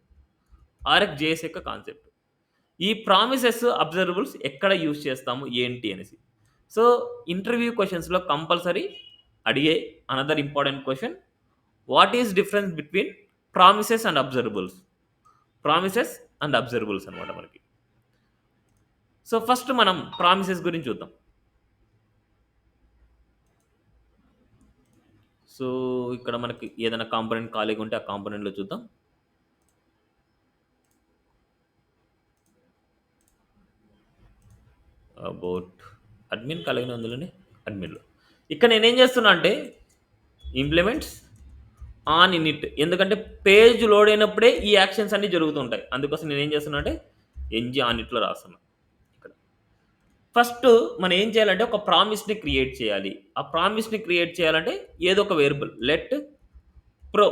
ఈ ప్రామిసెస్, అబ్జర్వబుల్స్ ఎక్కడ యూజ్ చేస్తాము ఏంటి అనేసి. సో ఇంటర్వ్యూ క్వశ్చన్స్లో కంపల్సరీ అడిగే another important question, what is difference between promises and observables. అనమాట మనకి. సో ఫస్ట్ మనం ప్రామిసెస్ గురించి చూద్దాం. సో ఇక్కడ మనకి ఏదైనా కాంపోనెంట్ ఖాళీగా ఉంటే ఆ కాంపోనెంట్లో చూద్దాం. అబౌట్ అడ్మిన్ ఖాళీగానే ఉందిలేండి, అడ్మిన్లో. ఇక్కడ నేనేం చేస్తున్నా అంటే ఇంప్లిమెంట్స్ ఆన్ ఇనిట్. ఎందుకంటే పేజ్ లోడ్ అయినప్పుడే ఈ యాక్షన్స్ అన్నీ జరుగుతుంటాయి. అందుకోసం నేనేం చేస్తున్నా అంటే ఎన్‌జీ ఆన్ ఇట్‌లో రాస్తున్నా ఇక్కడ. ఫస్ట్ మనం ఏం చేయాలంటే ఒక ప్రామిస్‌ని క్రియేట్ చేయాలి. ఆ ప్రామిస్‌ని క్రియేట్ చేయాలంటే ఏదో ఒక variable pro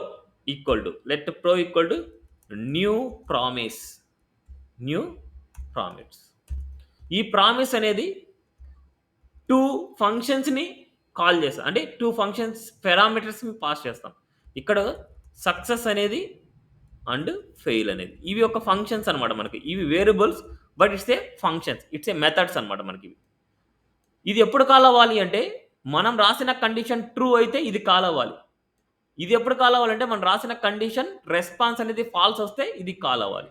let pro equal to new promise. New promise. ఈ ప్రామిస్ అనేది 2 ఫంక్షన్స్‌ని కాల్ చేస్తాం. అంటే 2 ఫంక్షన్స్ పారామీటర్స్‌ని పాస్ చేస్తాం. ఇక్కడ సక్సెస్ అనేది అండ్ ఫెయిల్ అనేది. ఇవి ఒక ఫంక్షన్స్ అన్నమాట మనకి. ఇవి variables but it's a functions. It's a methods అన్నమాట మనకివి. ఇది ఎప్పుడు కాల్ అవ్వాలి అంటే మనం రాసిన కండిషన్ ట్రూ అయితే ఇది కాల్ అవ్వాలి. ఇది ఎప్పుడు కాల్ అవ్వాలంటే మనం రాసిన కండిషన్ రెస్పాన్స్ అనేది ఫాల్స్ వస్తే ఇది కాల్ అవ్వాలి.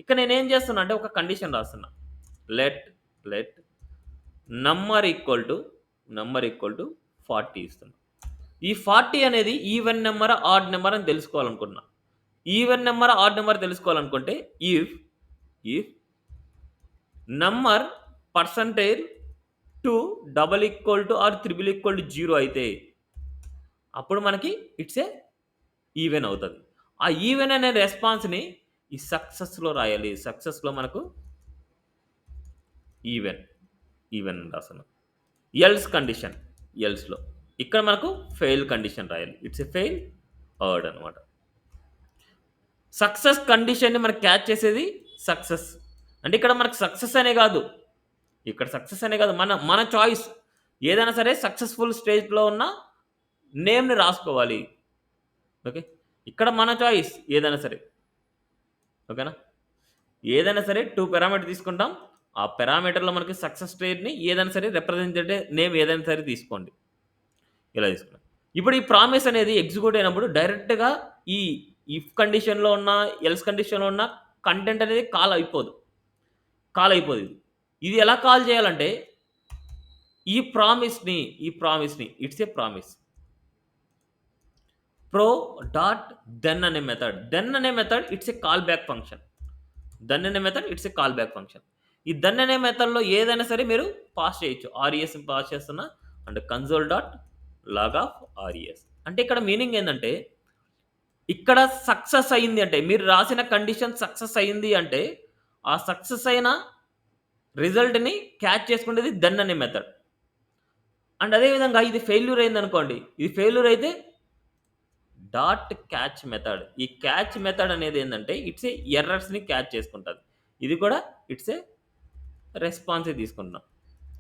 ఇక్కడ నేనేం చేస్తున్నా అంటే ఒక కండిషన్ రాస్తున్నా. Let let number equal to 40 ఇస్తున్నా. ఈ 40 అనేది ఈవెన్ నంబరా? ఆడ్ నంబరా? అని తెలుసుకోవాలనుకుంటున్నా. ఈవెన్ నంబరా? ఆడ్ నంబరా? తెలుసుకోవాలనుకుంటే if number percentage 2 double equal to or triple equal to 0 అయితే అప్పుడు మనకి ఇట్స్ ఏ ఈవెన్ అవుతది. ఆ ఈవెన్ అనే రెస్పాన్స్‌ని ఈ సక్సెస్‌లో రాయాలి. సక్సెస్‌లో మనకు ఈవెన్ అని రాస్తున్నాం. ఎల్స్ కండిషన్ ఎల్స్‌లో. ఇక్కడ మనకు ఫెయిల్ కండిషన్ రాయాలి. ఇట్స్ ఎ ఫెయిల్ వర్డ్ అనమాట. సక్సెస్ కండిషన్‌ని మనకు క్యాచ్ చేసేది సక్సెస్. అంటే ఇక్కడ మనకు సక్సెస్ అనే కాదు. ఇక్కడ సక్సెస్ అనే కాదు. మన చాయిస్. ఏదైనా సరే సక్సెస్‌ఫుల్ స్టేజ్‌లో ఉన్న నేమ్‌ని రాసుకోవాలి. ఓకే. ఇక్కడ మన చాయిస్ ఏదైనా సరే. ఓకేనా? ఏదైనా సరే 2 పారామీటర్ తీసుకుంటాం. ఆ పారామీటర్‌లో మనకి సక్సెస్ స్టేట్‌ని ఏదైనా సరే రిప్రజెంటేటివ్ నేమ్ ఏదైనా సరే తీసుకోండి. ఇలా తీసుకున్నాం. ఇప్పుడు ఈ ప్రామిస్ అనేది ఎగ్జిక్యూట్ అయినప్పుడు డైరెక్ట్‌గా ఈ ఇఫ్ కండిషన్‌లో ఉన్న, ఎల్స్ కండిషన్‌లో ఉన్న కంటెంట్ అనేది కాల్ అయిపోదు ఇది. ఇది ఎలా కాల్ చేయాలంటే ఈ ప్రామిస్‌ని it's a promise. Pro dot then అనే method it's a callback function. It's a callback function. ఈ దెన్ అనే మెథడ్‌లో ఏదైనా సరే మీరు పాస్ చేయొచ్చు. ఆర్‌ఈఎస్‌ని పాస్ చేస్తున్నా and console dot log of RES. అంటే ఇక్కడ మీనింగ్ ఏందంటే ఇక్కడ సక్సెస్ అయింది అంటే మీరు రాసిన కండిషన్ సక్సెస్ అయింది అంటే ఆ సక్సెస్ అయిన రిజల్ట్‌ని క్యాచ్ చేసుకునేది దెన్ అనే మెథడ్. అండ్ అదే విధంగా ఇది ఫెయిల్యూర్ అయిందనుకోండి. ఇది ఫెయిల్యూర్ అయితే డాట్ క్యాచ్ మెథడ్. ఈ క్యాచ్ మెథడ్ అనేది ఏందంటే ఇట్స్ ఏ ఎర్రర్స్‌ని క్యాచ్ చేసుకుంటది. ఇది కూడా ఇట్స్ ఏ రెస్పాన్సే తీసుకుంటున్నాం.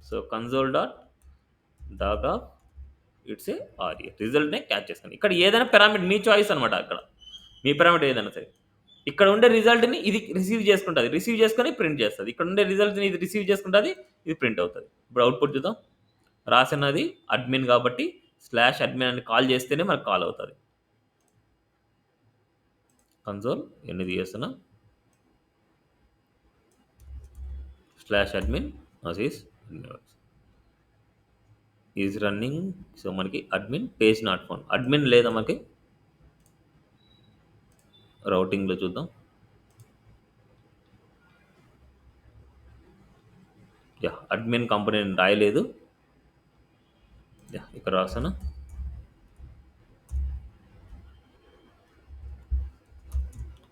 So, console dot log of it's a RE రిజల్ట్‌నే క్యాచ్ చేసుకుంది. ఇక్కడ ఏదైనా పారామీటర్ మీ చాయిస్ అనమాట అక్కడ. మీ పారామీటర్ ఏదైనా సరే. ఇక్కడ ఉండే రిజల్ట్‌ని ఇది రిసీవ్ చేసుకుంటది. రిసీవ్ చేసుకొని ప్రింట్ చేస్తది. ఇక్కడ ఉండే రిజల్ట్‌ని ఇది రిసీవ్ చేసుకుంటది. ఇది ప్రింట్ అవుతది. ఇప్పుడు అవుట్‌పుట్ చూద్దాం. రాసినది అడ్మిన్ కాబట్టి స్లాష్ అడ్మిన్ అని కాల్ చేస్తేనే మనకు కాల్ అవుతది. కన్సోల్ ఎన్ని తీయేస్తున్నా slash admin is running. So మనకి admin page not found. Admin లేదా మనకి రౌటింగ్‌లో చూద్దాం. యాహ్! అడ్మిన్ కాంపోనెంట్ రాయలేదు. యాహ్! ఇక్కడ రాసాను.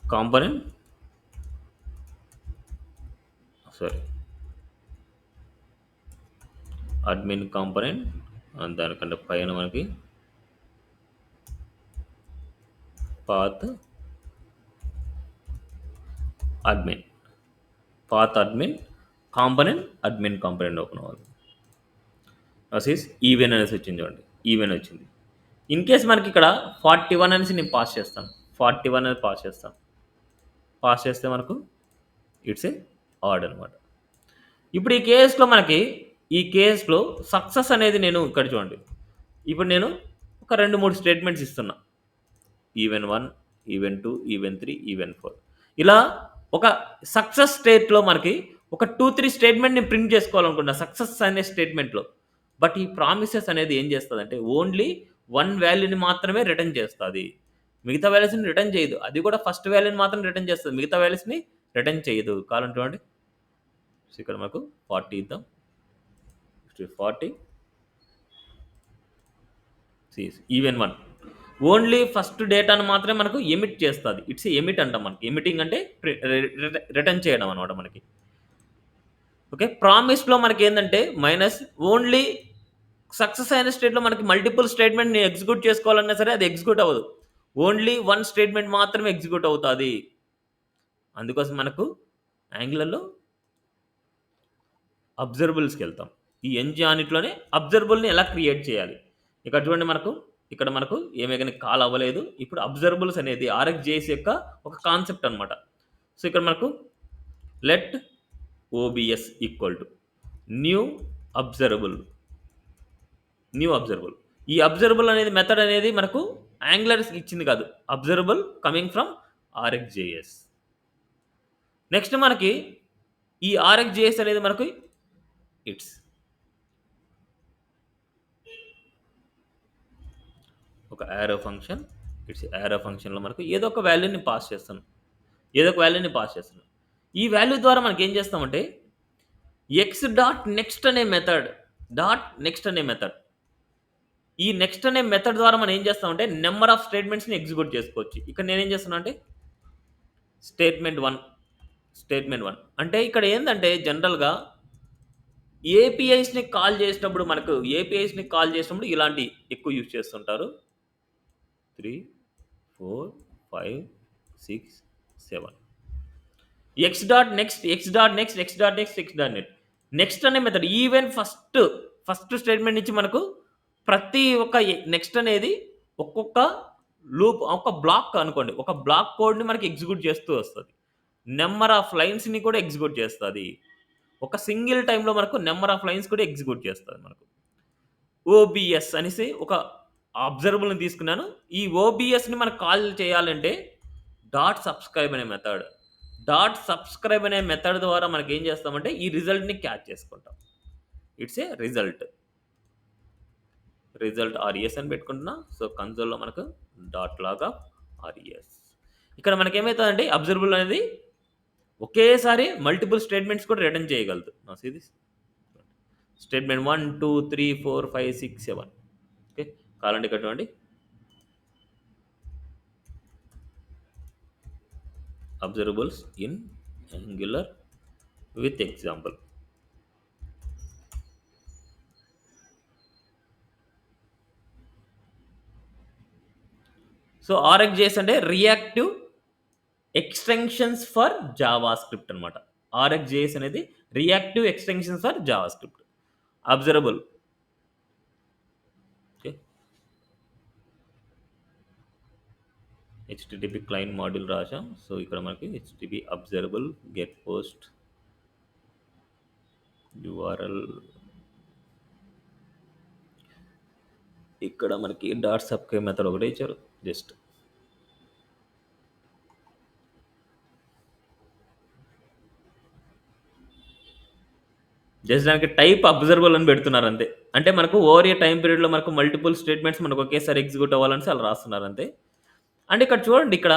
కాంపోనెంట్ సారీ అడ్మిన్ కాంపోనెంట్ దానికంటే పైన మనకి path admin admin component open అవ్వాలి. అసీస్ ఈవెన్ అనేసి వచ్చింది చూడండి. ఈవెన్ వచ్చింది. ఇన్ కేస్ మనకి ఇక్కడ 41 అనేసి నేను పాస్ చేస్తాను. 41 అనేది పాస్ చేస్తే మనకు ఇట్స్ ఏ ఆడ్ అనమాట. ఇప్పుడు ఈ కేస్‌లో సక్సెస్ అనేది నేను ఇక్కడ చూడండి. ఇప్పుడు నేను ఒక 2, 3 స్టేట్మెంట్స్ ఇస్తున్నా. ఈవెన్ 1, ఈవెన్ 2, ఈవెన్ 3, ఈవెన్ 4 ఇలా ఒక సక్సెస్ స్టేట్‌లో మనకి ఒక 2, 3 స్టేట్మెంట్ నేను ప్రింట్ చేసుకోవాలనుకున్నా సక్సెస్ అనే స్టేట్మెంట్‌లో. బట్ ఈ ప్రామిసెస్ అనేది ఏం చేస్తదంటే ఓన్లీ 1 వాల్యూని మాత్రమే రిటర్న్ చేస్తది. మిగతా వాల్యూస్‌ని రిటర్న్ చేయదు. అది కూడా ఫస్ట్ వాల్యూని మాత్రం రిటర్న్ చేస్తది. మిగతా వాల్యూస్‌ని రిటర్న్ చేయదు. కావాలంటే చూడండి. సో, ఇక్కడ మనకు 40 ఇద్దాం. 40 ఈవెన్ 1 ఓన్లీ ఫస్ట్ డేటాను మాత్రమే మనకు ఎమిట్ చేస్తుంది. ఇట్స్ ఎమిట్ అంటాం మనకి. ఎమిటింగ్ అంటే రిటర్న్ చేయడం అనమాట మనకి. ఓకే. ప్రామిస్‌లో మనకేందంటే మైనస్ ఓన్లీ సక్సెస్ అయిన స్టేట్‌లో మనకి మల్టిపుల్ స్టేట్‌మెంట్‌ని ఎగ్జిక్యూట్ చేసుకోవాలన్నా సరే అది ఎగ్జిక్యూట్ అవ్వదు. ఓన్లీ వన్ స్టేట్‌మెంట్ మాత్రమే ఎగ్జిక్యూట్ అవుతాది. అందుకోసం మనకు యాంగులర్‌లో అబ్జర్వబుల్స్‌కెళ్తాం. ఈ అన్నిట్లోనే అబ్జర్వబుల్‌ని ఎలా క్రియేట్ చేయాలి? ఇక్కడ చూడండి మనకు, ఇక్కడ మనకు ఏమి గాని కాల్ అవ్వలేదు. ఇప్పుడు అబ్జర్వబుల్స్ అనేది ఆర్ఎక్స్‌జేఎస్ యొక్క ఒక కాన్సెప్ట్ అనమాట. సో, ఇక్కడ మనకు let OBS equal to new observable. New observable. ఈ అబ్జర్వబుల్ అనేది మెథడ్ అనేది మనకు యాంగులర్ ఇచ్చింది కాదు. Observable coming from RxJS. Next మనకి ఈ ఆర్ఎక్స్‌జేఎస్ అనేది మనకు ఇట్స్ ఒక యారో ఫంక్షన్. ఇట్స్ యారో ఫంక్షన్‌లో మనకు ఏదో ఒక వాల్యూని పాస్ చేస్తాను. ఏదో ఒక వాల్యూని పాస్ చేస్తున్నాను. ఈ వాల్యూ ద్వారా మనకేం చేస్తామంటే ఎక్స్ డాట్ నెక్స్ట్ అనే మెథడ్ ఈ నెక్స్ట్ అనే మెథడ్ ద్వారా మనం ఏం చేస్తామంటే నంబర్ ఆఫ్ స్టేట్మెంట్స్‌ని ఎగ్జిక్యూట్ చేసుకోవచ్చు. ఇక్కడ నేనేం చేస్తున్నా అంటే స్టేట్మెంట్ 1 అంటే ఇక్కడ ఏందంటే జనరల్‌గా ఏపీఐస్‌ని కాల్ చేసినప్పుడు ఇలాంటి ఎక్కువ యూజ్ చేస్తుంటారు. 3, 4, 5, 6, 7 నెక్స్ట్ అనే మెథడ్ ఈవెన్ ఫస్ట్ స్టేట్మెంట్ నుంచి మనకు ప్రతి ఒక్క నెక్స్ట్ అనేది ఒక్కొక్క లూప్ ఒక బ్లాక్ అనుకోండి. ఒక బ్లాక్ కోడ్‌ని మనకి ఎగ్జిక్యూట్ చేస్తూ వస్తది. నంబర్ ఆఫ్ లైన్స్‌ని కూడా ఎగ్జిక్యూట్ చేస్తది. ఒక సింగిల్ టైమ్‌లో మనకు నంబర్ ఆఫ్ లైన్స్ కూడా ఎగ్జిక్యూట్ చేస్తది మనకు. ఓబీఎస్ అనేసి ఒక అబ్జర్వబుల్‌ని తీసుకున్నాను. ఈ ఓబీఎస్‌ని మనం కాల్ చేయాలంటే సబ్స్క్రైబ్ అనే మెథడ్ ద్వారా మనకేం చేస్తామంటే ఈ రిజల్ట్‌ని క్యాచ్ చేసుకుంటాం. ఇట్స్ ఏ రిజల్ట్ ఆర్‌ఈఎస్ అని పెట్టుకుంటున్నా. సో, కన్సోల్‌లో మనకు డాట్ లాగా ఆర్‌ఈఎస్. ఇక్కడ మనకేమైతదంటే అబ్జర్వబుల్ అనేది ఒకేసారి మల్టిపుల్ స్టేట్మెంట్స్ కూడా రిటర్న్ చేయగలదు. Now see this. Statement 1, 2, 3, 4, 5, 6, 7 okay. కావాలంటే ఇక్కడ చూడండి. Observables in Angular with example. So, RxJS అంటే రియాక్టివ్ ఎక్స్‌టెన్షన్స్ ఫర్ జావాస్క్రిప్ట్ అనమాట. ఆర్ఎక్స్‌జేఎస్ అనేది reactive extensions for JavaScript. Observable okay. HTTP client module రాసాం. సో, ఇక్కడ మనకి HTTP observable get post URL ఇక్కడ మనకి డాట్ సబ్స్క్రైబ్ మెథడ్ ఒకటే ఇచ్చారు. జస్ట్ దానికి టైప్ అబ్జర్వబుల్ అని పెడుతున్నారు అంతే. అంటే మనకు ఓవర్ ఏ టైమ్ పీరియడ్‌లో మనకు మల్టిపుల్ స్టేట్మెంట్స్ మనకు ఒకేసారి ఎగ్జిక్యూట్ అవ్వాలనేసి అలా రాస్తున్నారు అంతే. అంటే ఇక్కడ చూడండి ఇక్కడ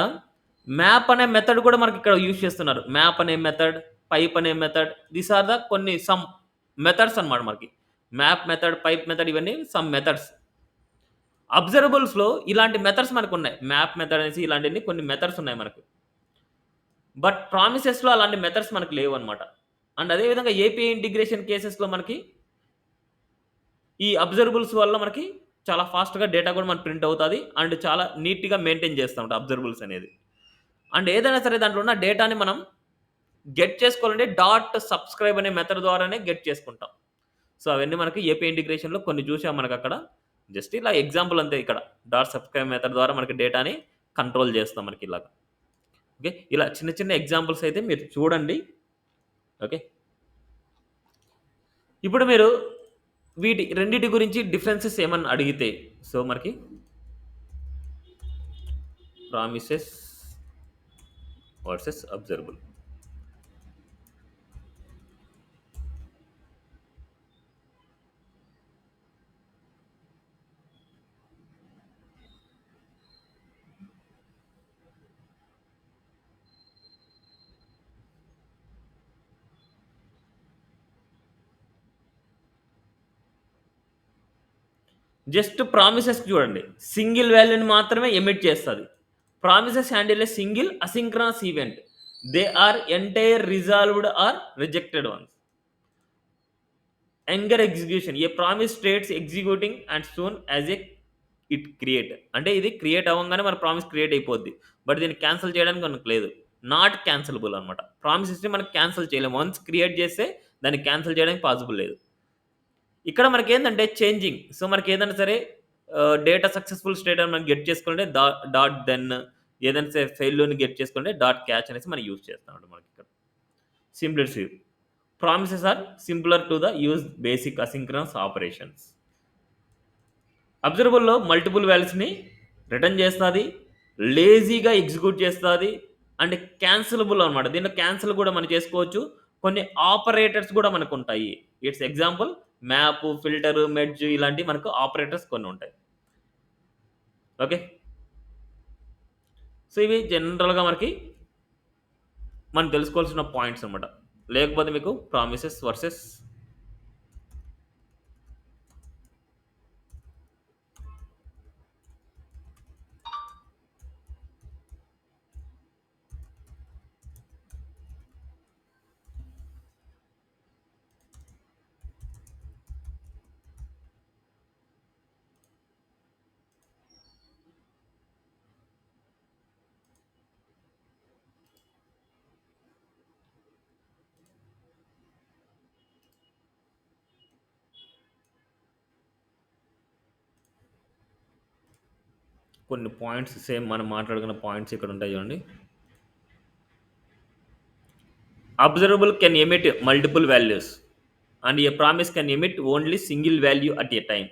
మ్యాప్ అనే మెథడ్ కూడా మనకి ఇక్కడ యూజ్ చేస్తున్నారు. మ్యాప్ అనే మెథడ్, పైప్ అనే మెథడ్ దీస్ ఆర్ ద కొన్ని సమ్ మెథడ్స్ అన్నమాట మనకి. మ్యాప్ మెథడ్, పైప్ మెథడ్ ఇవన్నీ సమ్ మెథడ్స్. అబ్జర్వబుల్స్‌లో ఇలాంటి మెథడ్స్ మనకున్నాయి. మ్యాప్ మెథడ్ అనేసి ఇలాంటియన్ని కొన్ని మెథడ్స్ ఉన్నాయి మనకు. బట్ ప్రామిసెస్‌లో అలాంటి మెథడ్స్ మనకు లేవన్నమాట. అండ్ అదే విధంగా ఏపీఐ ఇంటిగ్రేషన్ కేసెస్‌లో మనకి ఈ అబ్జర్వబుల్స్ వల్ల మనకి చాలా ఫాస్ట్‌గా డేటా కూడా మనకు ప్రింట్ అవుతది. అండ్ చాలా నీట్‌గా మెయింటైన్ చేస్తా ఉంటాం అబ్జర్వబుల్స్ అనేది. అండ్ ఏదైనా సరే దాంట్లో ఉన్న డేటాని మనం గెట్ చేసుకోవాలంటే డాట్ సబ్స్క్రైబ్ అనే మెథడ్ ద్వారానే గెట్ చేసుకుంటాం. సో, అవన్నీ మనకి ఏపీఐ ఇంటిగ్రేషన్‌లో కొన్ని చూసాం మనకక్కడ. జస్ట్ ఇలా ఎగ్జాంపుల్ అంతే ఇక్కడ. డాట్ సబ్స్క్రైబ్ మెథడ్ ద్వారా మనకి డేటాని కంట్రోల్ చేస్తాం మనకిలాగ. ఓకే. ఇలా చిన్న చిన్న ఎగ్జాంపుల్స్ అయితే మీరు చూడండి. ఓకే. ఇప్పుడు మీరు రెండిటి గురించి డిఫరెన్సెస్ ఏమన్నా అడిగితే సో, మనకి promises versus observable. Just promises చూడండి. సింగిల్ వాల్యూని మాత్రమే ఎమిట్ చేస్తది. Promises handle a single asynchronous event. They are entire resolved or rejected once. యంగర్ execution. A promise states executing and soon as a it create. అంటే ఇది క్రియేట్ అవ్వంగానే మన ప్రామిస్ క్రియేట్ అయిపోద్ది. బట్ దీన్ని క్యాన్సిల్ చేయడానికి మనకు లేదు. నాట్ క్యాన్సిలబుల్ అనమాట. ప్రామిసెస్‌ని మనం క్యాన్సిల్ చేయలేము. వన్స్ క్రియేట్ చేస్తే దాన్ని క్యాన్సిల్ చేయడానికి పాసిబుల్ లేదు. ఇక్కడ మనకేందంటే చేంజింగ్. సో, మనకేదైనా సరే డేటా సక్సెస్‌ఫుల్ స్టేట్ అని మనం గెట్ చేసుకుంటే డాట్ దెన్, ఏదైనా సరే ఫెయిల్యూర్‌ని గెట్ చేసుకుంటే డాట్ క్యాచ్ అనేసి మనం యూజ్ చేస్తామండి మనకిక్కడ. Simplicity. Promises are simpler to the use basic asynchronous operations. అబ్జర్వబుల్‌లో మల్టిపుల్ వాల్యూస్‌ని రిటర్న్ చేస్తాది. లేజీగా ఎగ్జిక్యూట్ చేస్తాది. అండ్ క్యాన్సిలబుల్ అనమాట. దీంట్లో క్యాన్సిల్ కూడా మనం చేసుకోవచ్చు. కొన్ని ఆపరేటర్స్ కూడా మనకుంటాయి. It's example map, filter, merge ఇలాంటివి మనకు ఆపరేటర్స్ కొన్ని ఉంటాయి. ఓకే. సో, ఇవి జనరల్‌గా మనం తెలుసుకోవాల్సిన పాయింట్స్ అనమాట. లేకపోతే మీకు ప్రామిసెస్ వర్సెస్ కొన్ని పాయింట్స్ సేమ్ మనం మాట్లాడుకున్న పాయింట్స్ ఇక్కడ ఉంటాయి చూడండి. Observable can emit multiple values and A promise can emit only single value at a time.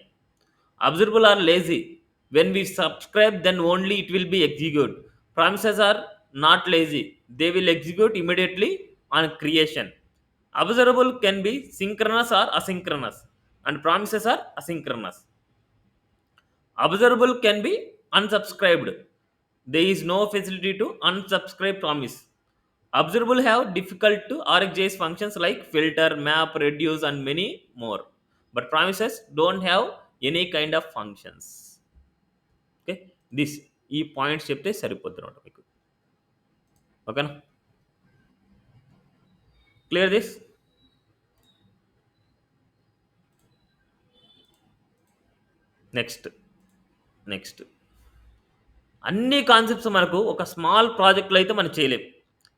Observable are lazy. When we subscribe, then only it will be execute. Promises are not lazy. They will execute immediately on creation. Observable can be synchronous or asynchronous, and promises are asynchronous. Observable can be unsubscribed. There is no facility to unsubscribe promise. Observable have difficult to RxJS functions like filter, map, reduce, and many more. But promises don't have any kind of functions. Okay. This ఈ పాయింట్స్ చెప్తే సరిపోద్దనమాట మీకు. ఓకేనా? Clear this? నెక్స్ట్. నెక్స్ట్. అన్ని కాన్సెప్ట్స్ మనకు ఒక స్మాల్ ప్రాజెక్ట్‌లో అయితే మనం చేయలేం.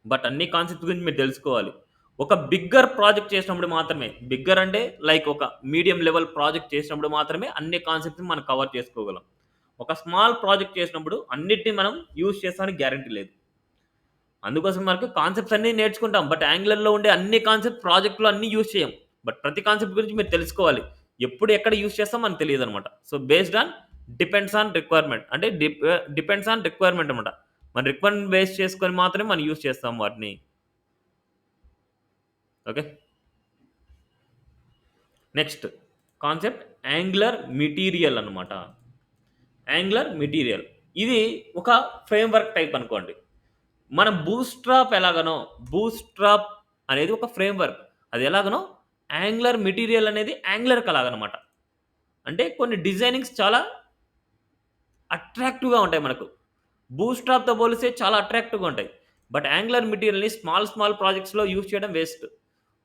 బట్ అన్ని కాన్సెప్ట్స్ గురించి మీరు తెలుసుకోవాలి. ఒక బిగ్గర్ ప్రాజెక్ట్ చేసినప్పుడు మాత్రమే, బిగ్గర్ అంటే లైక్ ఒక మీడియం లెవెల్ ప్రాజెక్ట్ చేసినప్పుడు మాత్రమే అన్ని కాన్సెప్ట్స్‌ని మనం కవర్ చేసుకోగలం. ఒక స్మాల్ ప్రాజెక్ట్ చేసినప్పుడు అన్నిటిని మనం యూజ్ చేస్తామని గ్యారంటీ లేదు. అందుకోసం మనకు కాన్సెప్ట్స్ అన్నీ నేర్చుకుంటాం. బట్ యాంగులర్‌లో ఉండే అన్ని కాన్సెప్ట్ ప్రాజెక్ట్‌లో అన్నీ యూజ్ చేయం. బట్ ప్రతి కాన్సెప్ట్ గురించి మీరు తెలుసుకోవాలి. ఎప్పుడు ఎక్కడ యూజ్ చేస్తామో మనకు తెలీదనమాట. So, based on depends on requirement. అంటే డిపెండ్స్ ఆన్ రిక్వైర్మెంట్ అనమాట. మన రిక్వైర్మెంట్ బేస్ చేసుకొని మాత్రమే మనం యూజ్ చేస్తాం వాటిని. Okay. Next concept Angular material అనమాట. Angular material. ఇది ఒక ఫ్రేమ్‌వర్క్ టైప్ అనుకోండి. మనం బూట్‌స్ట్రాప్ ఎలాగనో, బూట్‌స్ట్రాప్ అనేది ఒక ఫ్రేమ్‌వర్క్. అది ఎలాగనో యాంగులర్ మెటీరియల్ అనేది యాంగులర్‌కి అలాగనమాట. అంటే కొన్ని డిజైనింగ్స్ చాలా అట్రాక్టివ్‌గా ఉంటాయి మనకు. బూట్‌స్ట్రాప్‌తో పోలిస్తే చాలా అట్రాక్టివ్‌గా ఉంటాయి. బట్ యాంగులర్ మెటీరియల్‌ని స్మాల్ ప్రాజెక్ట్స్‌లో యూజ్ చేయడం వేస్ట్.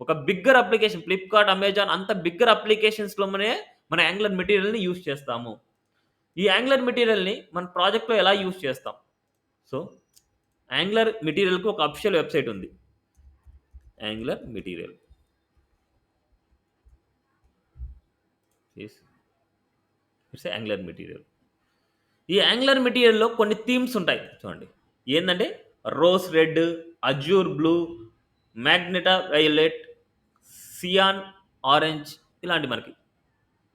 ఒక బిగ్గర్ అప్లికేషన్ ఫ్లిప్‌కార్ట్, అమెజాన్ అంత బిగ్గర్ అప్లికేషన్స్‌లోనే మన యాంగులర్ మెటీరియల్‌ని యూజ్ చేస్తాము. ఈ యాంగులర్ మెటీరియల్‌ని మన ప్రాజెక్ట్‌లో ఎలా యూజ్ చేస్తాం? సో, యాంగులర్ మెటీరియల్‌కి ఒక అఫిషియల్ వెబ్‌సైట్ ఉంది. Angular material. It's angular material. ఈ యాంగులర్ మెటీరియల్‌లో కొన్ని థీమ్స్ ఉంటాయి చూడండి. ఏందంటే rose red, azure blue, magenta violet, cyan orange ఇలాంటి మనకి.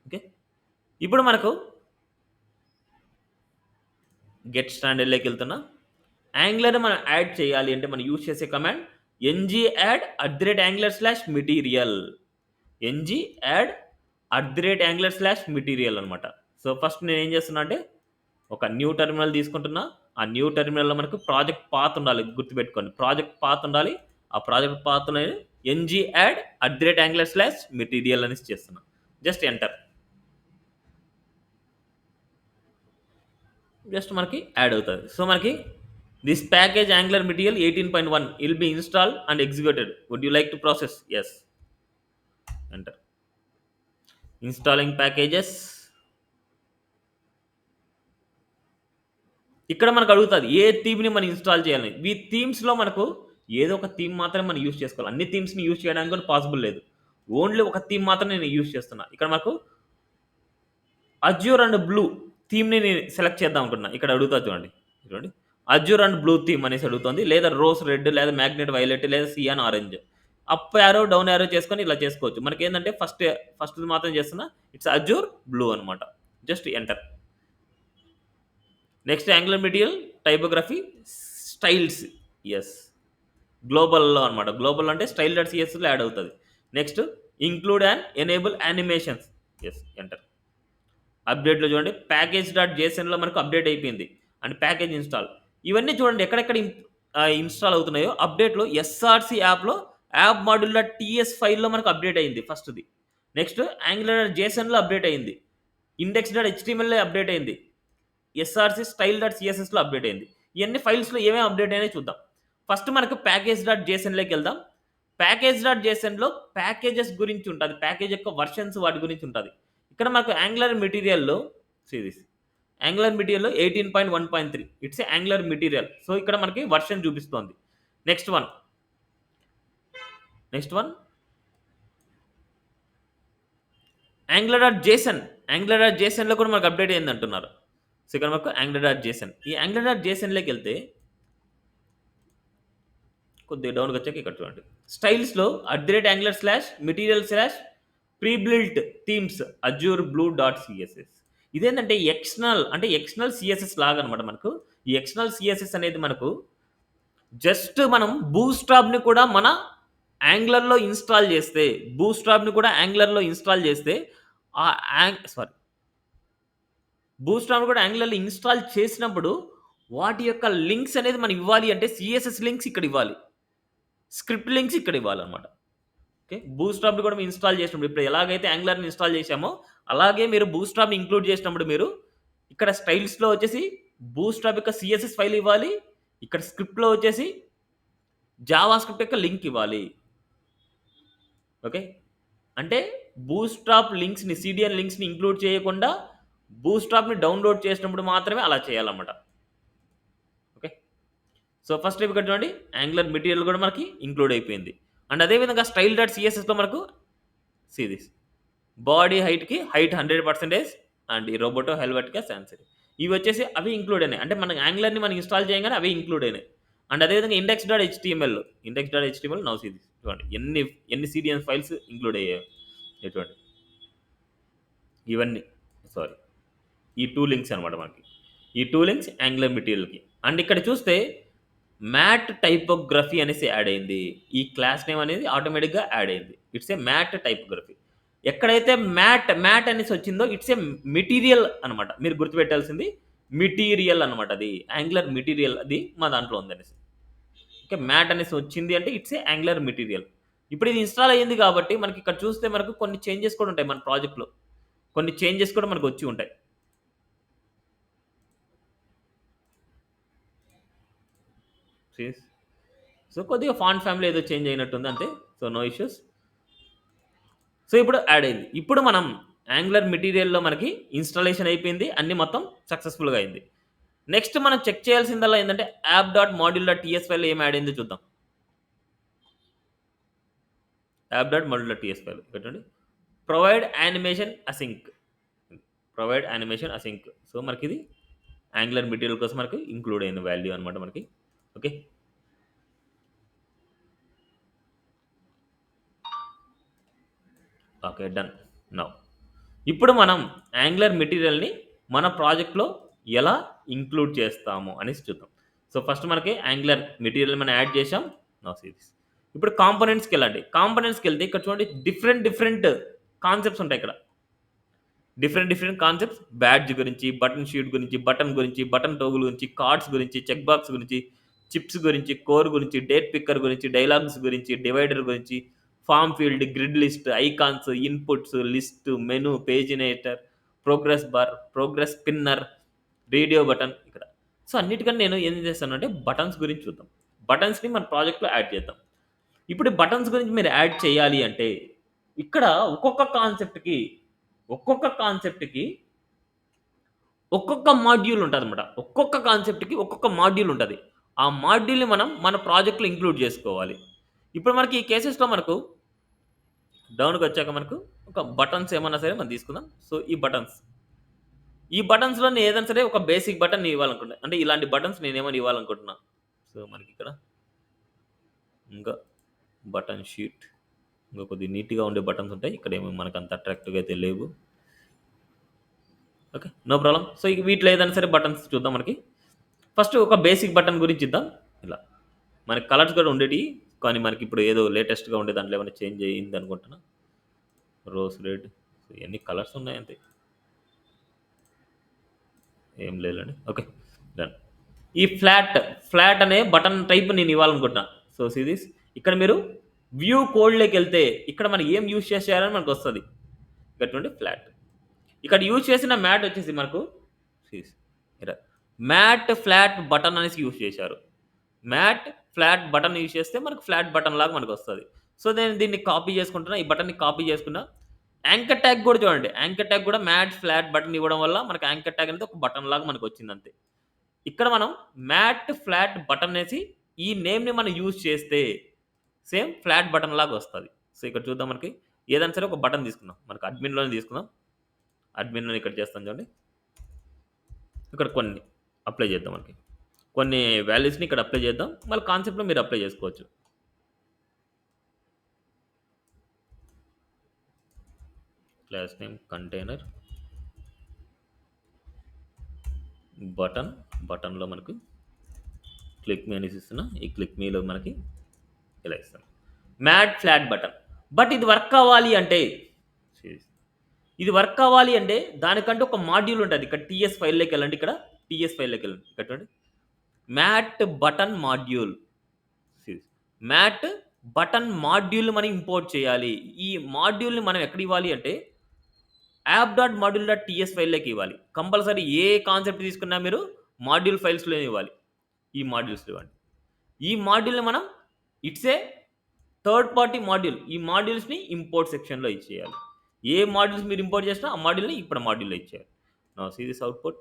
ఓకే. ఇప్పుడు మనకు గెట్ స్టాండర్డ్‌లోకి వెళ్తున్నా. యాంగులర్‌ని మనం యాడ్ చేయాలి అంటే మనం యూజ్ చేసే కమాండ్ ng@angular/material. ng@angular/material అనమాట. సో, ఫస్ట్ నేనేం చేస్తున్నా అంటే ఒక న్యూ టెర్మినల్ తీసుకుంటున్నా. ఆ న్యూ టెర్మినల్‌లో మనకు ప్రాజెక్ట్ పాత్ ఉండాలి. గుర్తుపెట్టుకోండి. ప్రాజెక్ట్ పాత్ ఉండాలి. ఆ ప్రాజెక్ట్ పాత్‌లో ng@angular/material అనేసి చేస్తున్నా. Just enter. జస్ట్ మనకి యాడ్ అవుతుంది. సో మనకి this package Angular material 18.1 will be install and executed. Would you like to process? Yes. Enter. Installing packages. ఇక్కడ మనకు అడుగుతుంది ఏ థీమ్ని మనం ఇన్స్టాల్ చేయాలని. ఈ థీమ్స్లో మనకు ఏదో ఒక థీమ్ మాత్రమే మనం యూజ్ చేసుకోవాలి. అన్ని థీమ్స్ని యూజ్ చేయడానికి కూడా పాసిబుల్ లేదు. ఓన్లీ ఒక థీమ్ మాత్రం నేను యూజ్ చేస్తున్నా. ఇక్కడ మనకు అజ్యూర్ అండ్ బ్లూ థీమ్ని నేను సెలెక్ట్ చేద్దాం అనుకున్నా. ఇక్కడ అడుగుతా చూడండి. చూడండి, అజ్యూర్ అండ్ బ్లూ థీమ్ అనేసి అడుగుతుంది, లేదా రోజ్ రెడ్, లేదా మ్యాగ్నెట్ వైలెట్, లేదా cyan orange. Up arrow down arrow చేసుకొని ఇలా చేసుకోవచ్చు. మనకి ఏంటంటే ఫస్ట్ మాత్రం చేస్తున్నా, ఇట్స్ అజ్యూర్ బ్లూ అనమాట. Just enter. Next Angular material typography styles. Yes. గ్లోబల్లో అనమాట. గ్లోబల్ అంటే స్టైల్ డాట్ సిఎస్లో యాడ్ అవుతుంది. Next include and enable animations. Yes. Enter. అప్డేట్లో చూడండి, ప్యాకేజ్ డాట్ జేసన్లో మనకు అప్డేట్ అయిపోయింది అండ్ ప్యాకేజ్ ఇన్స్టాల్. ఇవన్నీ చూడండి ఎక్కడెక్కడ ఇన్స్టాల్ అవుతున్నాయో. అప్డేట్లో ఎస్ఆర్సి యాప్లో యాప్ మాడ్యూల్ డాట్ టీఎస్ ఫైల్లో మనకు అప్డేట్ అయింది ఫస్ట్ది. నెక్స్ట్ యాంగులర్ డాట్ జేసన్లో అప్డేట్ అయింది. ఇండెక్స్ డాట్ హెచ్టీఎంఎల్లో అప్డేట్ అయింది. ఎస్ఆర్సి స్టైల్ డాట్ సిఎస్ఎస్లో అప్డేట్ అయింది. ఇవన్నీ ఫైల్స్లో ఏమేమి అప్డేట్ అయినాయో చూద్దాం. ఫస్ట్ మనకు ప్యాకేజ్ డాట్ జేసన్లోకి వెళ్దాం. ప్యాకేజ్ డాట్ జేసన్లో ప్యాకేజెస్ గురించి ఉంటుంది, ప్యాకేజ్ యొక్క వర్షన్స్ వాటి గురించి ఉంటుంది. ఇక్కడ మనకు యాంగులర్ మెటీరియల్లో సిరీస్ యాంగులర్ మెటీరియల్లో 18.1.3 ఇట్స్ యాంగులర్ మెటీరియల్. సో ఇక్కడ మనకి వర్షన్ చూపిస్తోంది. Next one angular dot JSON. Angular dot జేసన్లో కూడా మనకు అప్డేట్ అయింది అంటున్నారు. సో ఇక్కడ మనకు యాంగులర్ డాట్ జేసన్. ఈ యాంగులర్ డాట్ జేసన్లోకి వెళ్తే కొద్దిగా డౌన్కి వచ్చాక ఇక్కడ చూడండి, స్టైల్స్లో @angular/material/ prebuilt themes azure blue dot CSS. ఇదేంటంటే ఎక్స్టర్నల్ సిఎస్ఎస్ లాగా అనమాట. మనకు ఈ ఎక్స్టర్నల్ సిఎస్ఎస్ అనేది మనకు జస్ట్ మనం బూస్ట్రాప్ని కూడా మన యాంగులర్లో ఇన్స్టాల్ చేస్తే, బూస్ట్రాప్ని కూడా యాంగులర్లో ఇన్స్టాల్ చేసినప్పుడు వాటి యొక్క లింక్స్ అనేది మనం ఇవ్వాలి. అంటే సిఎస్ఎస్ లింక్స్ ఇక్కడ ఇవ్వాలి, స్క్రిప్ట్ లింక్స్ ఇక్కడ ఇవ్వాలన్నమాట. ఓకే, బూస్ట్రాప్ని కూడా మేము ఇన్స్టాల్ చేసినప్పుడు, ఇప్పుడు ఎలాగైతే యాంగులర్ని ఇన్స్టాల్ చేశామో అలాగే మీరు బూస్ట్రాప్ని ఇంక్లూడ్ చేసినప్పుడు మీరు ఇక్కడ స్టైల్స్లో వచ్చేసి బూస్ట్రాప్ యొక్క సిఎస్ఎస్ ఫైల్ ఇవ్వాలి. ఇక్కడ స్క్రిప్ట్లో వచ్చేసి జావా స్క్రిప్ట్ యొక్క లింక్ ఇవ్వాలి. ఓకే, అంటే బూస్ట్రాప్ లింక్స్ని, సిడిఎన్ లింక్స్ని ఇంక్లూడ్ చేయకుండా బూస్ట్రాప్ని డౌన్లోడ్ చేసినప్పుడు మాత్రమే అలా చేయాలన్నమాట. ఓకే, సో ఫస్ట్ ఇక్కడ చూడండి, యాంగులర్ మెటీరియల్ కూడా మనకి ఇంక్లూడ్ అయిపోయింది. అండ్ అదేవిధంగా స్టైల్ డాట్ సిఎస్ఎస్లో మనకు సిరీస్ బాడీ హైట్కి హైట్ 100% అండ్ ఈ రోబోటో హెల్మెట్గా శాన్సరీ, ఇవి వచ్చేసి అవి ఇంక్లూడ్ అయినాయి. అంటే మన యాంగులర్ని మనం ఇన్స్టాల్ చేయగానే అవి ఇంక్లూడ్ అయినాయి. అండ్ అదేవిధంగా index dot HTML now series చూడండి ఎన్ని సిడిఎన్ ఫైల్స్ ఇంక్లూడ్ అయ్యాయి. చూడండి ఇవన్నీ ఈ 2 లింక్స్ అనమాట మనకి. ఈ 2 లింక్స్ యాంగులర్ మెటీరియల్కి. అండ్ ఇక్కడ చూస్తే మ్యాట్ టైపోగ్రఫీ అనేసి యాడ్ అయింది. ఈ క్లాస్ నేమ్ అనేది ఆటోమేటిక్గా యాడ్ అయింది. It's a mat typography. ఎక్కడైతే మ్యాట్ అనేసి వచ్చిందో ఇట్స్ ఏ మెటీరియల్ అనమాట. మీరు గుర్తుపెట్టాల్సింది మెటీరియల్ అనమాట. అది యాంగులర్ మెటీరియల్, అది మా దాంట్లో ఉందనేసి. ఓకే, మ్యాట్ అనేసి వచ్చింది అంటే ఇట్స్ ఏ యాంగులర్ మెటీరియల్. ఇప్పుడు ఇది ఇన్స్టాల్ అయ్యింది కాబట్టి మనకి ఇక్కడ చూస్తే మనకు కొన్ని చేంజెస్ కూడా ఉంటాయి. మన ప్రాజెక్ట్లో కొన్ని చేంజెస్ కూడా మనకు వచ్చి ఉంటాయి. సో కొద్దిగా ఫాంట్ ఫ్యామిలీ ఏదో చేంజ్ అయినట్టుంది అంతే. So no issues. సో ఇప్పుడు యాడ్ అయింది. ఇప్పుడు మనం యాంగులర్ మెటీరియల్లో మనకి ఇన్స్టాలేషన్ అయిపోయింది, అన్ని మొత్తం సక్సెస్ఫుల్గా అయింది. నెక్స్ట్ మనం చెక్ చేయాల్సిందల్లా ఏంటంటే app dot module dot TS file ఏం యాడ్ అయిందో చూద్దాం. App dot module dot TS file పెట్టండి. Provide animation async. సో మనకి ఇది యాంగులర్ మెటీరియల్ కోసం మనకి ఇంక్లూడ్ అయిన వాల్యూ అనమాట మనకి. Okay, okay done. నౌ ఇప్పుడు మనం యాంగులర్ మెటీరియల్ని మన ప్రాజెక్ట్లో ఎలా ఇంక్లూడ్ చేస్తాము అనేసి చూద్దాం. సో ఫస్ట్ మనకి యాంగులర్ మెటీరియల్ మనం యాడ్ చేసాం. నౌ సిరీస్ ఇప్పుడు కాంపోనెంట్స్కి వెళ్ళండి. కాంపోనెంట్స్కి వెళ్తే ఇక్కడ చూడండి డిఫరెంట్ కాన్సెప్ట్స్ ఉంటాయి. ఇక్కడ డిఫరెంట్ కాన్సెప్ట్స్, బ్యాడ్జ్ గురించి, బటన్ షీట్ గురించి, బటన్ టోగుల్ గురించి, కార్డ్స్ గురించి, చెక్ బాక్స్ గురించి, చిప్స్ గురించి, కోర్ గురించి, డేట్ పిక్కర్ గురించి, డైలాగ్స్ గురించి, డివైడర్ గురించి, form field, grid list, icons, inputs, list, menu, paginator, progress bar, progress spinner, radio button ఇక్కడ. సో, అన్నిటికన్నా నేను ఏం చేస్తానంటే బటన్స్ గురించి చూద్దాం. బటన్స్‌ని మన ప్రాజెక్ట్‌లో యాడ్ చేద్దాం. ఇప్పుడు బటన్స్ గురించి మీరు యాడ్ చేయాలి అంటే, ఇక్కడ ఒక్కొక్క కాన్సెప్ట్‌కి ఒక్కొక్క మాడ్యూల్ ఉంటదనమాట. ఒక్కొక్క కాన్సెప్ట్‌కి ఒక్కొక్క మాడ్యూల్ ఉంటది. ఆ మాడ్యూల్‌ని మనం మన ప్రాజెక్ట్‌లో ఇంక్లూడ్ జేసుకోవాలి. ఇప్పుడు మనకి ఈ కేసెస్‌లో మనకు డౌన్‌కొచ్చాక మనకు ఒక బటన్స్ ఏమన్నా సరే మనం తీసుకుందాం. సో, ఈ బటన్స్‌లో నేను ఏదైనా సరే ఒక బేసిక్ బటన్ ఇవ్వాలనుకుంటా. అంటే ఇలాంటి బటన్స్ నేనేమైనా ఇవ్వాలనుకుంటున్నా. సో, మనకిక్కడ ఇంకా బటన్ షీట్ ఇంకా కొద్దిగా నీట్‌గా ఉండే బటన్స్ ఉంటాయి. ఇక్కడేమో మనకంత అట్రాక్టివ్‌గా అయితే లేవు. ఓకే. No problem. సో, ఇక వీటిలో ఏదైనా సరే బటన్స్ చూద్దాం మనకి. ఫస్ట్ ఒక బేసిక్ బటన్ గురించి ఇద్దాం. ఇలా. మనకి కలర్స్ కూడా ఉండేటియి. కానీ మనకిప్పుడు ఏదో లేటెస్ట్‌గా ఉండే దాంట్లో ఏమైనా చేంజ్ అయిందనుకుంటున్నా. రోజ్ రెడ్ ఇయన్నీ కలర్స్ ఉన్నాయి అంతే. ఏం లేదులెండి. ఓకే. డన్. ఈ ఫ్లాట్ అనే బటన్ టైప్ నేను ఇవ్వాలనుకుంటున్నా. సో, సీ థిస్ ఇక్కడ మీరు వ్యూ కోడ్‌లోకెళ్తే ఇక్కడ మనం ఏం యూజ్ చేయాలని మనకొస్తది. ఇక్కడ చూడండి ఫ్లాట్. ఇక్కడ యూజ్ చేసిన మ్యాట్ వచ్చేసి మనకు సీస్ ఇక్కడ ఫ్లాట్ బటన్ అనేసి యూజ్ చేశారు. మ్యాట్ ఫ్లాట్ బటన్ యూజ్ చేస్తే మనకు ఫ్లాట్ బటన్ లాగా మనకొస్తది. సో, నేను దీన్ని కాపీ చేసుకుంటున్నా. ఈ బటన్‌ని కాపీ చేసుకున్నా. యాంకర్ ట్యాగ్ కూడా చూడండి. యాంకర్ ట్యాగ్ కూడా మ్యాట్ ఫ్లాట్ బటన్ ఇవ్వడం వల్ల మనకు యాంకర్ ట్యాగ్ అనేది ఒక బటన్ లాగా మనకొచ్చిందంతే. ఇక్కడ మనం మ్యాట్ ఫ్లాట్ బటన్ అనేసి ఈ నేమ్‌ని మనం యూజ్ చేస్తే సేమ్ ఫ్లాట్ బటన్ లాగా వస్తది. సో, ఇక్కడ చూద్దాం మనకి ఏదైనా సరే ఒక బటన్ తీసుకుందాం. మనకు అడ్మిన్‌లోనే తీసుకుందాం. అడ్మిన్‌లోనే ఇక్కడ చేస్తాను చూడండి. ఇక్కడ కొన్ని అప్లై చేద్దాం మనకి. కొన్ని వాల్యూస్‌ని ఇక్కడ అప్లై చేద్దాం. మళ్ళీ కాన్సెప్ట్‌లో మీరు అప్లై చేసుకోవచ్చు. క్లాస్ నేమ్ కంటైనర్ బటన్‌లో మనకు క్లిక్ మీ అనేసి ఇస్తున్నా. ఈ క్లిక్ మీలో మనకి ఇలా ఇస్తాను. Mat flat button. బట్ ఇది వర్క్ అవ్వాలి అంటే దానికంటే ఒక మాడ్యూల్ ఉంటది. ఇక్కడ టీఎస్ ఫైల్‌లోకెళ్ళండి ఇక్కడ. టీఎస్ ఫైల్‌లోకెళ్ళండి. ఇక్కడ చూడండి. Mat button module. Mat button మాడ్యూల్‌ని మనం ఇంపోర్ట్ చేయాలి. ఈ మాడ్యూల్‌ని మనం ఎక్కడ ఇవ్వాలి అంటే app.module.ts ఫైల్‌లోకి ఇవ్వాలి. కంపల్సరీ ఏ కాన్సెప్ట్ తీసుకున్నా మీరు మాడ్యూల్ ఫైల్స్‌లోనే ఇవ్వాలి. ఈ మాడ్యూల్స్‌లో ఇవ్వండి. ఈ మాడ్యూల్‌ని మనం it's a third party module. ఈ మాడ్యూల్స్‌ని ఇంపోర్ట్ సెక్షన్‌లో ఇచ్చేయాలి. ఏ మాడ్యూల్స్ మీరు ఇంపోర్ట్ చేసినా ఆ మాడ్యూల్‌ని ఇక్కడ మాడ్యూల్‌లో ఇచ్చేయాలి. Now see this output.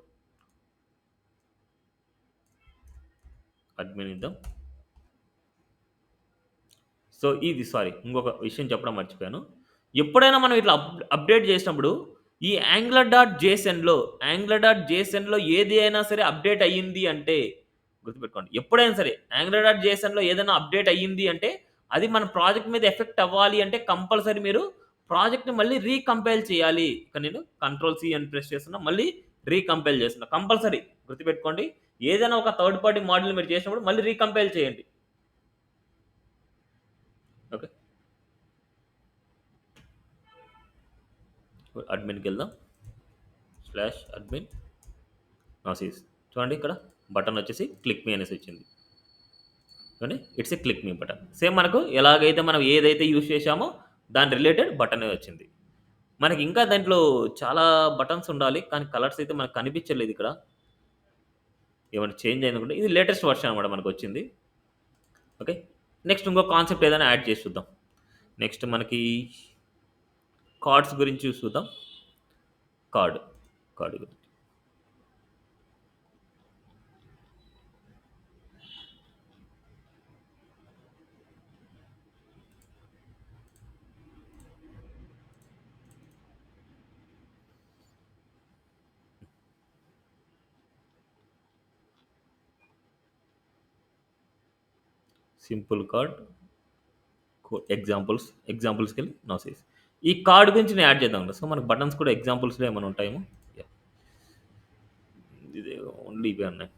Admin ఇద్దాం. సో, ఇంకొక విషయం చెప్పడం మర్చిపోయాను. ఎప్పుడైనా మనం ఇట్లా అప్డేట్ చేసినప్పుడు ఈ యాంగులర్.json లో ఏది అయినా సరే అప్డేట్ అయ్యింది అంటే గుర్తుపెట్టుకోండి. ఎప్పుడైనా సరే యాంగులర్.json లో ఏదైనా అప్డేట్ అయ్యింది అంటే అది మన ప్రాజెక్ట్ మీద ఎఫెక్ట్ అవ్వాలి అంటే కంపల్సరీ మీరు ప్రాజెక్ట్‌ని మళ్ళీ రీకంపైల్ చేయాలి. ఇక్కడ నేను కంట్రోల్-సి అని ప్రెస్ చేస్తున్నా. మళ్ళీ రీకంపైల్ చేస్తున్నా. కంపల్సరీ గుర్తుపెట్టుకోండి. ఏదైనా ఒక థర్డ్ పార్టీ మాడ్యూల్ మీరు చేసినప్పుడు మళ్ళీ రీకంపైల్ చేయండి. ఓకే. అడ్మిన్‌కెళ్దాం. /admin సీస్ చూడండి ఇక్కడ బటన్ వచ్చేసి క్లిక్ మీ అనేసి వచ్చింది. చూడండి it's a click me button. Same మనకు ఎలాగైతే మనం ఏదైతే యూజ్ చేశామో దాని రిలేటెడ్ బటనే వచ్చింది. మనకి ఇంకా దాంట్లో చాలా బటన్స్ ఉండాలి. కానీ కలర్స్ అయితే మనకు కనిపించలేదు ఇక్కడ. ఏమైనా చేంజ్ అయిందనుకుంటే ఇది లేటెస్ట్ వర్షన్ అనమాట మనకొచ్చింది. ఓకే. నెక్స్ట్ ఇంకో కాన్సెప్ట్ ఏదైనా యాడ్ చేసి చూద్దాం. నెక్స్ట్ మనకి కార్డ్స్ గురించి చూద్దాం. కార్డ్ గురించి. సింపుల్ కార్డ్ ఎగ్జాంపుల్స్‌కెళ్ళి నో సీస్. ఈ కార్డ్ గురించి నేను యాడ్ చేద్దాం. సో, మనకు బటన్స్ కూడా ఎగ్జాంపుల్స్‌లో ఏమైనా ఉంటాయేమో. యాహ్! ఇది ఓన్లీ ఇవే ఉన్నాయి.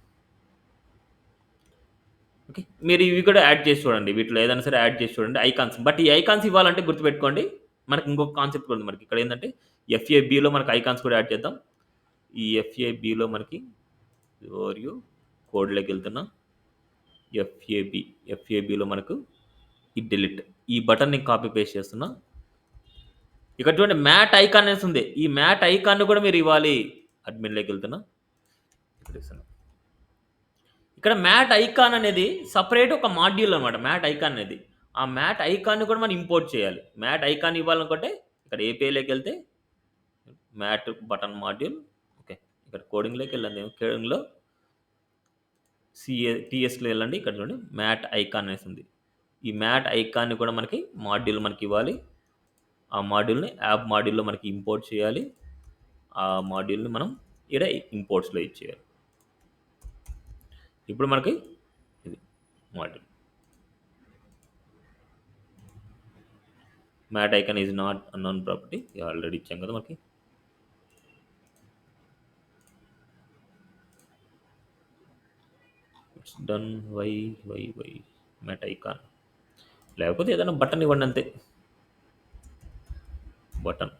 ఓకే. మీరు ఇవి కూడా యాడ్ చేసి చూడండి. వీటిలో ఏదైనా సరే యాడ్ చేసి చూడండి ఐకాన్స్. బట్ ఈ ఐకాన్స్ ఇవ్వాలంటే గుర్తుపెట్టుకోండి. మనకి ఇంకొక కాన్సెప్ట్ కూడా ఉంది మనకి. ఇక్కడ ఏందంటే ఎఫ్ఏబీలో మనకి ఐకాన్స్ కూడా యాడ్ చేద్దాం. ఈ ఎఫ్ఏబీలో మనకి ఓరియో కోడ్‌లోకెళ్తున్నా. ఎఫ్ఏబీలో మనకు ఈ డిలీట్ ఈ బటన్‌ని కాపీ పేస్ట్ చేస్తున్నా. ఇక్కడ చూడండి మ్యాట్ ఐకాన్ అనేసి ఉంది. ఈ మ్యాట్ ఐకాన్‌ని కూడా మీరు ఇవ్వాలి. అడ్మిన్‌లోకెళ్తున్నా. చూపిస్తున్నాను. ఇక్కడ మ్యాట్ ఐకాన్ అనేది సెపరేట్ ఒక మాడ్యూల్ అనమాట. మ్యాట్ ఐకాన్ అనేది. ఆ మ్యాట్ ఐకాన్‌ని కూడా మనం ఇంపోర్ట్ చేయాలి. మ్యాట్ ఐకాన్ ఇవ్వాలనుకుంటే ఇక్కడ ఏపీఐలోకెళ్తే మ్యాట్ బటన్ మాడ్యూల్. ఓకే. ఇక్కడ కోడింగ్‌లోకెళ్ళండి. కోడింగ్‌లో టీఎస్‌లో ఎళ్ళండి. ఇక్కడ చూడండి మ్యాట్ ఐకాన్ అనేసి ఉంది. ఈ మ్యాట్ ఐకాన్‌ని కూడా మనకి మాడ్యూల్ మనకివ్వాలి. ఆ మాడ్యూల్‌ని యాప్ మాడ్యూల్‌లో మనకి ఇంపోర్ట్ చేయాలి. ఆ మాడ్యూల్‌ని మనం ఈడ ఇంపోర్ట్స్‌లో ఇచ్చేయాలి. ఇప్పుడు మనకి ఇది module. Mat icon is not unknown property. Already ఇచ్చాం కదా మనకి. It's done. Why mat icon. లేకపోతే ఏదైనా బటన్ ఇవ్వండి అంతే. బటన్.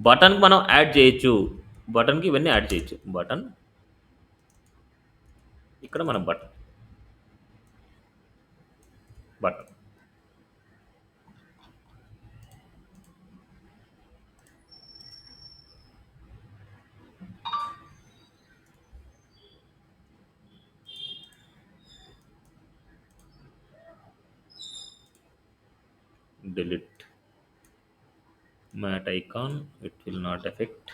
బటన్‌కి మనం యాడ్ చేయొచ్చు. బటన్‌కి ఇవన్నీ యాడ్ చేయొచ్చు. బటన్. ఇక్కడ మనం button. Delete mat icon. It will not effect.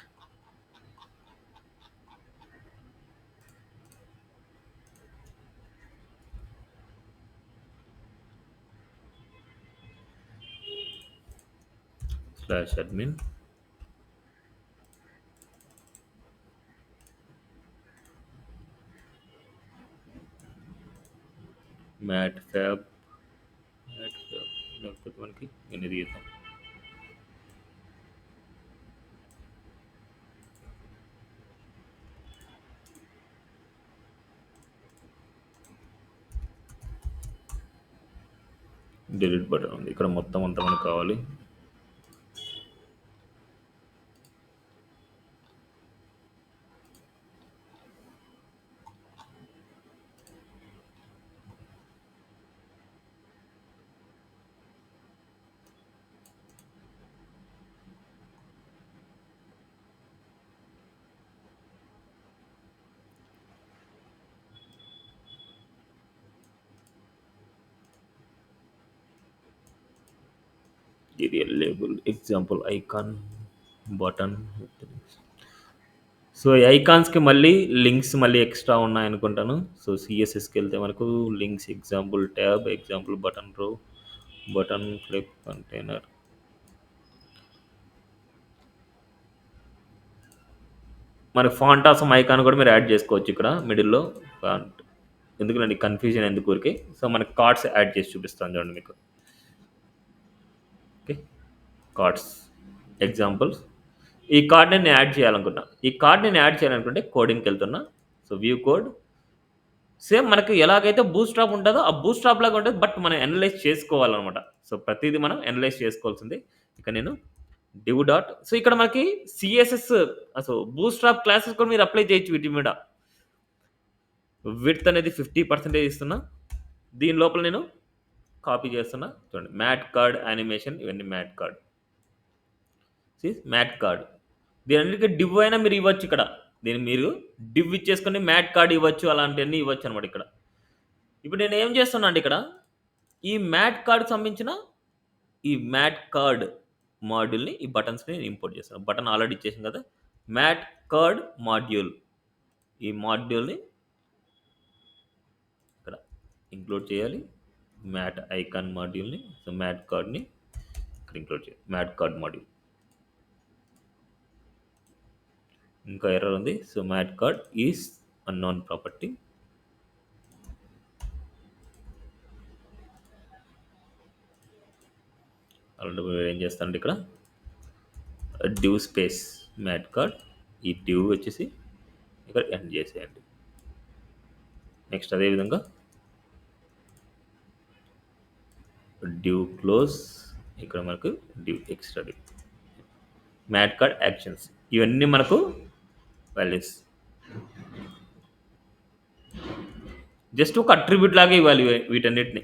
/admin mat fab. లేకపోతే మనకి ఎన్ని తీద్దాం. డిలీట్ బటన్ ఉంది. ఇక్కడ మొత్తం అంతా మనకు కావాలి. ఇది label example icon button. So ఈ ఐకాన్స్కి మళ్ళీ లింక్స్ మళ్ళీ ఎక్స్ట్రా ఉన్నాయనుకుంటాను. సో సిఎస్ఎస్కి వెళ్తే మనకు links example tab example button రో బటన్ ఫ్లిప్ కంటైనర్. మనకి ఫాంట్ ఆసం ఐకాన్ కూడా మీరు యాడ్ చేసుకోవచ్చు ఇక్కడ మిడిల్లో. ఫాంట్ ఎందుకునండి కన్ఫ్యూజన్ ఎందుకు ఊరికి. సో మనకి కార్డ్స్ యాడ్ చేసి చూపిస్తాను చూడండి మీకు. ఓకే. Cards examples. ఈ కార్డ్ని నేను యాడ్ చేయాలనుకుంటున్నా. ఈ కార్డ్ని నేను యాడ్ చేయాలనుకుంటే కోడింగ్కి వెళ్తున్నా. So view code. సేమ్ మనకి ఎలాగైతే బూస్ట్రాప్ ఉంటుందో ఆ బూస్ట్రాప్ లాగా ఉంటుంది. బట్ మనం అనలైజ్ చేసుకోవాలన్నమాట. సో ప్రతిదీ మనం అనలైజ్ చేసుకోవాల్సింది. ఇక నేను డివ్ డాట్. సో ఇక్కడ మనకి సిఎస్ఎస్ అసలు బూస్ట్రాప్ క్లాసెస్ కూడా మీరు అప్లై చేయొచ్చు వీటి మీద. విడ్త్ అనేది 50% ఇస్తున్నా. దీని లోపల నేను కాపీ చేస్తున్నా. చూడండి మ్యాట్ కార్డ్ యానిమేషన్ ఇవన్నీ మ్యాట్ కార్డ్. Mat card. దీనికి డివ్ అయినా మీరు ఇవ్వచ్చు ఇక్కడ. దీన్ని మీరు డివ్ ఇచ్చేసుకొని మ్యాట్ కార్డ్ ఇవ్వచ్చు. అలాంటివన్నీ ఇవ్వచ్చు అనమాట ఇక్కడ. ఇప్పుడు నేను ఏం చేస్తున్నా అంటే ఇక్కడ ఈ మ్యాట్ కార్డ్కి సంబంధించిన ఈ మ్యాట్ కార్డ్ మాడ్యూల్ని ఈ బటన్స్ని నేను ఇంపోర్ట్ చేస్తాను. బటన్ ఆల్రెడీ ఇచ్చేసాను కదా. Mat card module. ఈ మాడ్యూల్ని ఇక్కడ ఇంక్లూడ్ చేయాలి. మ్యాట్ ఐకాన్ మాడ్యూల్ని. సో మ్యాట్ కార్డ్ని ఇక్కడ ఇంక్లూడ్ చేయాలి. Mat card module. ఇంకా ఎర్రర్ ఉంది. So mat card is unknown property. అలాంటి ఏం చేస్తానంటే ఇక్కడ డివ్ స్పేస్ మ్యాట్ కార్డ్. ఈ డివ్ వచ్చేసి ఇక్కడ ఎండ్ చేసేయండి. నెక్స్ట్ అదేవిధంగా డివ్ క్లోజ్. ఇక్కడ మనకు div extra div mat card actions ఇవన్నీ మనకు వాల్యూస్. జస్ట్ ఒక అట్రిబ్యూట్ లాగా ఇవ్వాలి వీటన్నిటిని.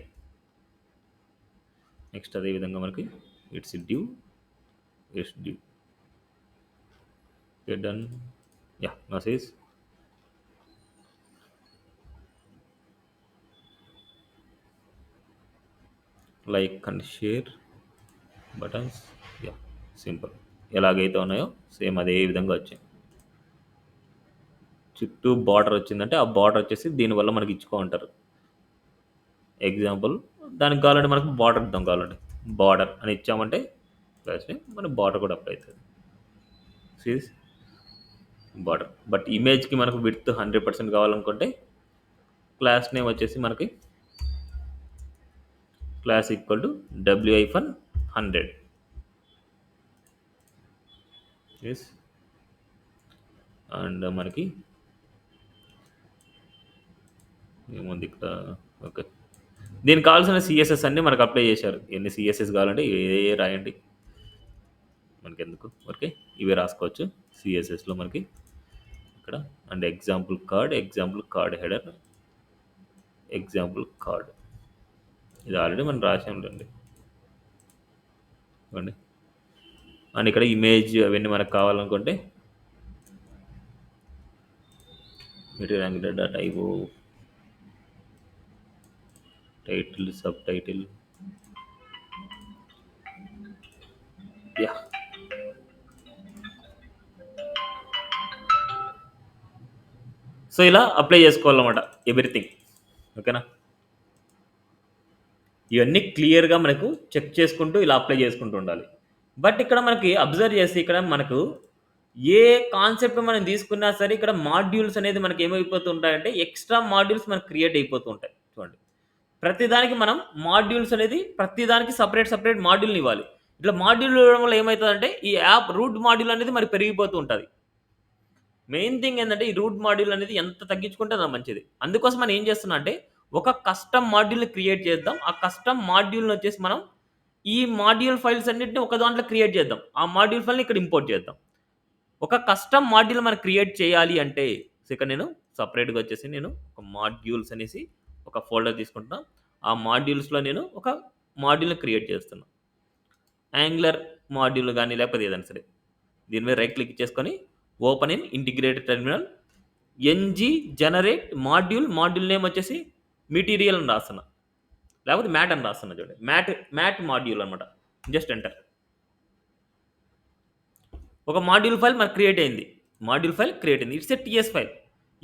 నెక్స్ట్ అదేవిధంగా మనకి it's div it's div done. Yeah message like and share buttons. Yeah, simple. ఎలాగైతే ఉన్నాయో సేమ్ అదే విధంగా వచ్చాయి. చుట్టూ బార్డర్ వచ్చిందంటే ఆ బార్డర్ వచ్చేసి దీనివల్ల మనకి ఇచ్చుకో ఉంటారు. ఎగ్జాంపుల్, దానికి కావాలంటే మనకు బార్డర్ ఇద్దాం, కావాలంటే బార్డర్ అని ఇచ్చామంటే క్లాస్ నేమ్ మన బార్డర్ కూడా అప్లై అవుతుంది. Sees border. బట్ ఇమేజ్కి మనకు విడ్త్ 100% కావాలనుకుంటే క్లాస్ నేమ్ వచ్చేసి మనకి class equal to w-100. Yes. And మనకి ఏముంది ఇక్కడ. ఓకే, దీనికి కావాల్సిన సిఎస్ఎస్ అన్నీ మనకు అప్లై చేశారు. ఎన్ని సిఎస్ఎస్ కావాలంటే ఏ రాయండి, మనకి ఎందుకు. ఓకే, ఇవే రాసుకోవచ్చు సిఎస్ఎస్లో మనకి ఇక్కడ. And example card header, example card, ఇది ఆల్రెడీ మనం రాసి ఉండండి. ఇవ్వండి. అండ్ ఇక్కడ ఇమేజ్ అవన్నీ మనకు కావాలనుకుంటే material angular dot IO, title, sub title. Yeah, so ఇలా అప్లై చేసుకోవాలన్నమాట ఎవ్రీథింగ్. ఓకేనా, ఇవన్నీ క్లియర్గా మనకు చెక్ చేసుకుంటూ ఇలా అప్లై చేసుకుంటూ ఉండాలి. బట్ ఇక్కడ మనకి అబ్జర్వ్ చేస్తే ఇక్కడ మనకు ఏ కాన్సెప్ట్ మనం తీసుకున్నా సరే ఇక్కడ మాడ్యూల్స్ అనేది మనకి ఏమైపోతూ ఉంటాయంటే ఎక్స్ట్రా మాడ్యూల్స్ మనకు క్రియేట్ అయిపోతూ ఉంటాయి. చూడండి, ప్రతిదానికి మనం మాడ్యూల్స్ అనేది ప్రతిదానికి సపరేట్ మాడ్యూల్ని ఇవ్వాలి. ఇట్లా మాడ్యూల్ ఇవ్వడం వల్ల ఏమవుతుందంటే ఈ యాప్ రూట్ మాడ్యూల్ అనేది మరి పెరిగిపోతూ ఉంటుంది. మెయిన్ థింగ్ ఏంటంటే ఈ రూట్ మాడ్యూల్ అనేది ఎంత తగ్గించుకుంటే అంత మంచిది. అందుకోసం మనం ఏం చేస్తున్నా అంటే ఒక కస్టమ్ మాడ్యూల్ని క్రియేట్ చేద్దాం. ఆ కస్టమ్ మాడ్యూల్ని వచ్చేసి మనం ఈ మాడ్యూల్ ఫైల్స్ అన్నింటిని ఒక దాంట్లో క్రియేట్ చేద్దాం. ఆ మాడ్యూల్ ఫైల్ని ఇక్కడ ఇంపోర్ట్ చేద్దాం. ఒక కస్టమ్ మాడ్యూల్ మనం క్రియేట్ చేయాలి అంటే ఇక్కడ నేను సపరేట్గా వచ్చేసి నేను ఒక మాడ్యూల్స్ అనేసి ఒక ఫోల్డర్ తీసుకుంటున్నా. ఆ మాడ్యూల్స్లో నేను ఒక మాడ్యూల్ని క్రియేట్ చేస్తున్నా. యాంగులర్ మాడ్యూల్ కానీ లేకపోతే ఏదైనా సరే దీని మీద రైట్ క్లిక్ చేసుకొని open in integrated terminal, NG generate module name వచ్చేసి మెటీరియల్ అని రాస్తున్నా, లేకపోతే మ్యాట్ అని రాస్తున్నా. చూడండి, మ్యాట్ మాడ్యూల్ అనమాట. Just enter. ఒక మాడ్యూల్ ఫైల్ మనకు క్రియేట్ అయింది. It's a TS file.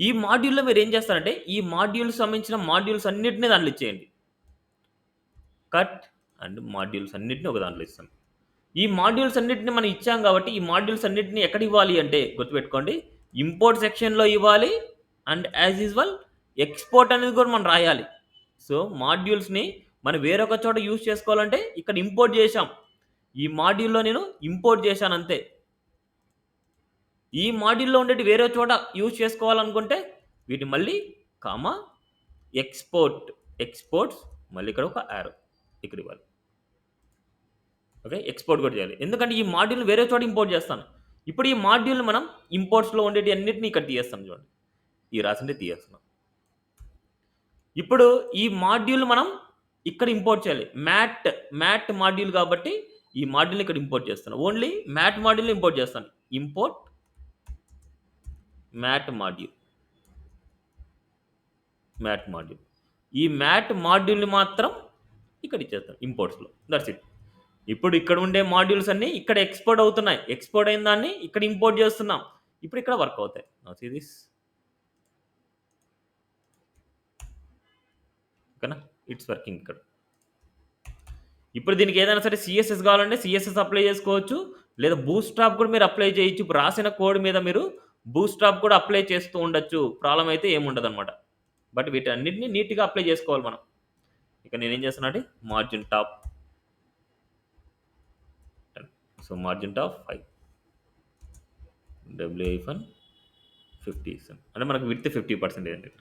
ఈ మాడ్యూల్లో మీరు ఏం చేస్తారంటే ఈ మాడ్యూల్ సంబంధించిన మాడ్యూల్స్ అన్నిటిని దాంట్లో ఇచ్చేయండి. కట్ అండ్ మాడ్యూల్స్ అన్నిటిని ఒక దాంట్లో ఇస్తాను. ఈ మాడ్యూల్స్ అన్నిటిని మనం ఇచ్చాం కాబట్టి ఈ మాడ్యూల్స్ అన్నిటిని ఎక్కడ ఇవ్వాలి అంటే గుర్తుపెట్టుకోండి, ఇంపోర్ట్ సెక్షన్లో ఇవ్వాలి. అండ్ యాజ్ యూజువల్ ఎక్స్పోర్ట్ అనేది కూడా మనం రాయాలి. సో మాడ్యూల్స్ని మనం వేరొక చోట యూజ్ చేసుకోవాలంటే ఇక్కడ ఇంపోర్ట్ చేశాం. ఈ మాడ్యూల్లో నేను ఇంపోర్ట్ చేశాను అంతే. ఈ మాడ్యూల్లో ఉండేటి వేరే చోట యూజ్ చేసుకోవాలనుకుంటే వీటి మళ్ళీ కామా ఎక్స్పోర్ట్స్ మళ్ళీ ఇక్కడ ఒక యారో ఇక్కడ ఇవ్వాలి. ఓకే, ఎక్స్పోర్ట్ కూడా చేయాలి, ఎందుకంటే ఈ మాడ్యూల్ని వేరే చోట ఇంపోర్ట్ చేస్తాను. ఇప్పుడు ఈ మాడ్యూల్ని మనం ఇంపోర్ట్స్లో ఉండేటి అన్నిటిని ఇక్కడ తీయేస్తాం. చూడండి, ఈ రాసింటే తీయేస్తున్నాం. ఇప్పుడు ఈ మాడ్యూల్ మనం ఇక్కడ ఇంపోర్ట్ చేయాలి. మ్యాట్ మాడ్యూల్ కాబట్టి ఈ మాడ్యూల్ని ఇక్కడ ఇంపోర్ట్ చేస్తాను. ఓన్లీ మ్యాట్ మాడ్యూల్ని ఇంపోర్ట్ చేస్తాను. Import mat module. ఈ మ్యాట్ మాడ్యూల్ని మాత్రం ఇక్కడ ఇచ్చేస్తాను ఇంపోర్ట్స్లో. That's it. ఇప్పుడు ఇక్కడ ఉండే మాడ్యూల్స్ అన్నీ ఇక్కడ ఎక్స్పోర్ట్ అవుతున్నాయి. ఎక్స్పోర్ట్ అయిన దాన్ని ఇక్కడ ఇంపోర్ట్ చేస్తున్నాం. ఇప్పుడు ఇక్కడ వర్క్ అవుతాయి. See this. ఓకేనా, ఇట్స్ వర్కింగ్ ఇక్కడ. ఇప్పుడు దీనికి ఏదైనా సరే సిఎస్ఎస్ కావాలంటే సిఎస్ఎస్ అప్లై చేసుకోవచ్చు, లేదా బూస్ట్రాప్ కూడా మీరు అప్లై చేయొచ్చు. ఇప్పుడు రాసిన కోడ్ మీద మీరు బూస్ట్రాప్ కూడా అప్లై చేస్తూ ఉండొచ్చు. ప్రాబ్లం అయితే ఏముండదు అనమాట. బట్ వీటన్నిటిని నీట్గా అప్లై చేసుకోవాలి మనం. ఇక నేనేం చేస్తున్నా అంటే margin top 10. So margin top 5, w-50 ఇస్తాను. అంటే మనకు విత్ 50% అండి.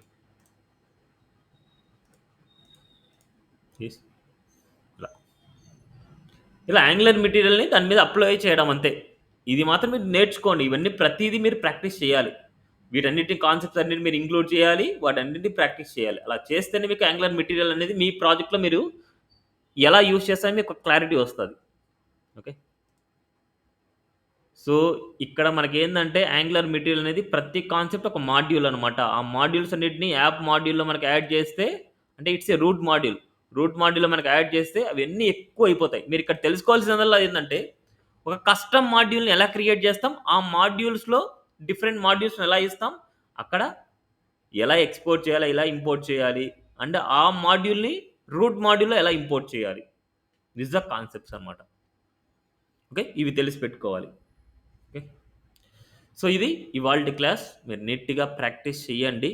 ఇలా యాంగులర్ మెటీరియల్ని దాని మీద అప్లై చేయడం అంతే. ఇది మాత్రం మీరు నేర్చుకోండి. ఇవన్నీ ప్రతిదీ మీరు ప్రాక్టీస్ చేయాలి. వీటన్నిటి కాన్సెప్ట్స్ అన్నిటి మీరు ఇంక్లూడ్ చేయాలి, వాటన్నిటిని ప్రాక్టీస్ చేయాలి. అలా చేస్తేనే మీకు యాంగులర్ మెటీరియల్ అనేది మీ ప్రాజెక్ట్లో మీరు ఎలా యూజ్ చేస్తారని మీకు క్లారిటీ వస్తుంది. ఓకే, సో ఇక్కడ మనకి ఏంటంటే యాంగులర్ మెటీరియల్ అనేది ప్రతి కాన్సెప్ట్ ఒక మాడ్యూల్ అనమాట. ఆ మాడ్యూల్స్ అన్నిటిని యాప్ మాడ్యూల్లో మనకి యాడ్ చేస్తే అంటే it's a root module. Root మాడ్యూల్లో మనకు యాడ్ చేస్తే అవన్నీ ఎక్కువ అయిపోతాయి. మీరు ఇక్కడ తెలుసుకోవాల్సిందల్లా ఏంటంటే ఒక కస్టమ్ మాడ్యూల్ని ఎలా క్రియేట్ చేస్తాం, ఆ మాడ్యూల్స్లో డిఫరెంట్ మాడ్యూల్స్ని ఎలా ఇస్తాం, అక్కడ ఎలా ఎక్స్పోర్ట్ చేయాలి, ఎలా ఇంపోర్ట్ చేయాలి, అండ్ ఆ మాడ్యూల్ని రూట్ మాడ్యూల్లో ఎలా ఇంపోర్ట్ చేయాలి. దిస్ ద కాన్సెప్ట్స్ అనమాట. ఓకే, ఇవి తెలిసి పెట్టుకోవాలి. ఓకే, సో ఇది ఇవాల్టి క్లాస్. మీరు నీట్గా ప్రాక్టీస్ చేయండి.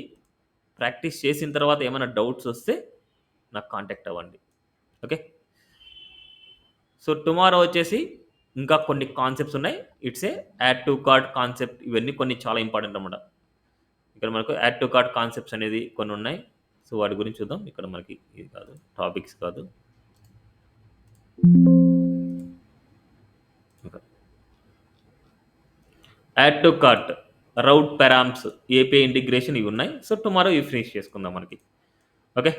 ప్రాక్టీస్ చేసిన తర్వాత ఏమైనా డౌట్స్ వస్తే నాకు కాంటాక్ట్ అవ్వండి. ఓకే, సో టుమారో వచ్చేసి ఇంకా కొన్ని కాన్సెప్ట్స్ ఉన్నాయి. It's a add to cart concept. ఇవన్నీ కొన్ని చాలా ఇంపార్టెంట్ అన్నమాట. ఇక్కడ మనకు యాడ్ టు కార్ట్ కాన్సెప్ట్స్ అనేది కొన్ని ఉన్నాయి. సో వాటి గురించి చూద్దాం. ఇక్కడ మనకి ఇది కాదు, టాపిక్స్ కాదు. Add to cart, route params, API integration ఇవి ఉన్నాయి. సో టుమారో ఇవి ఫినిష్ చేసుకుందాం మనకి. Okay,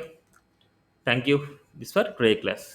thank you. This for today class.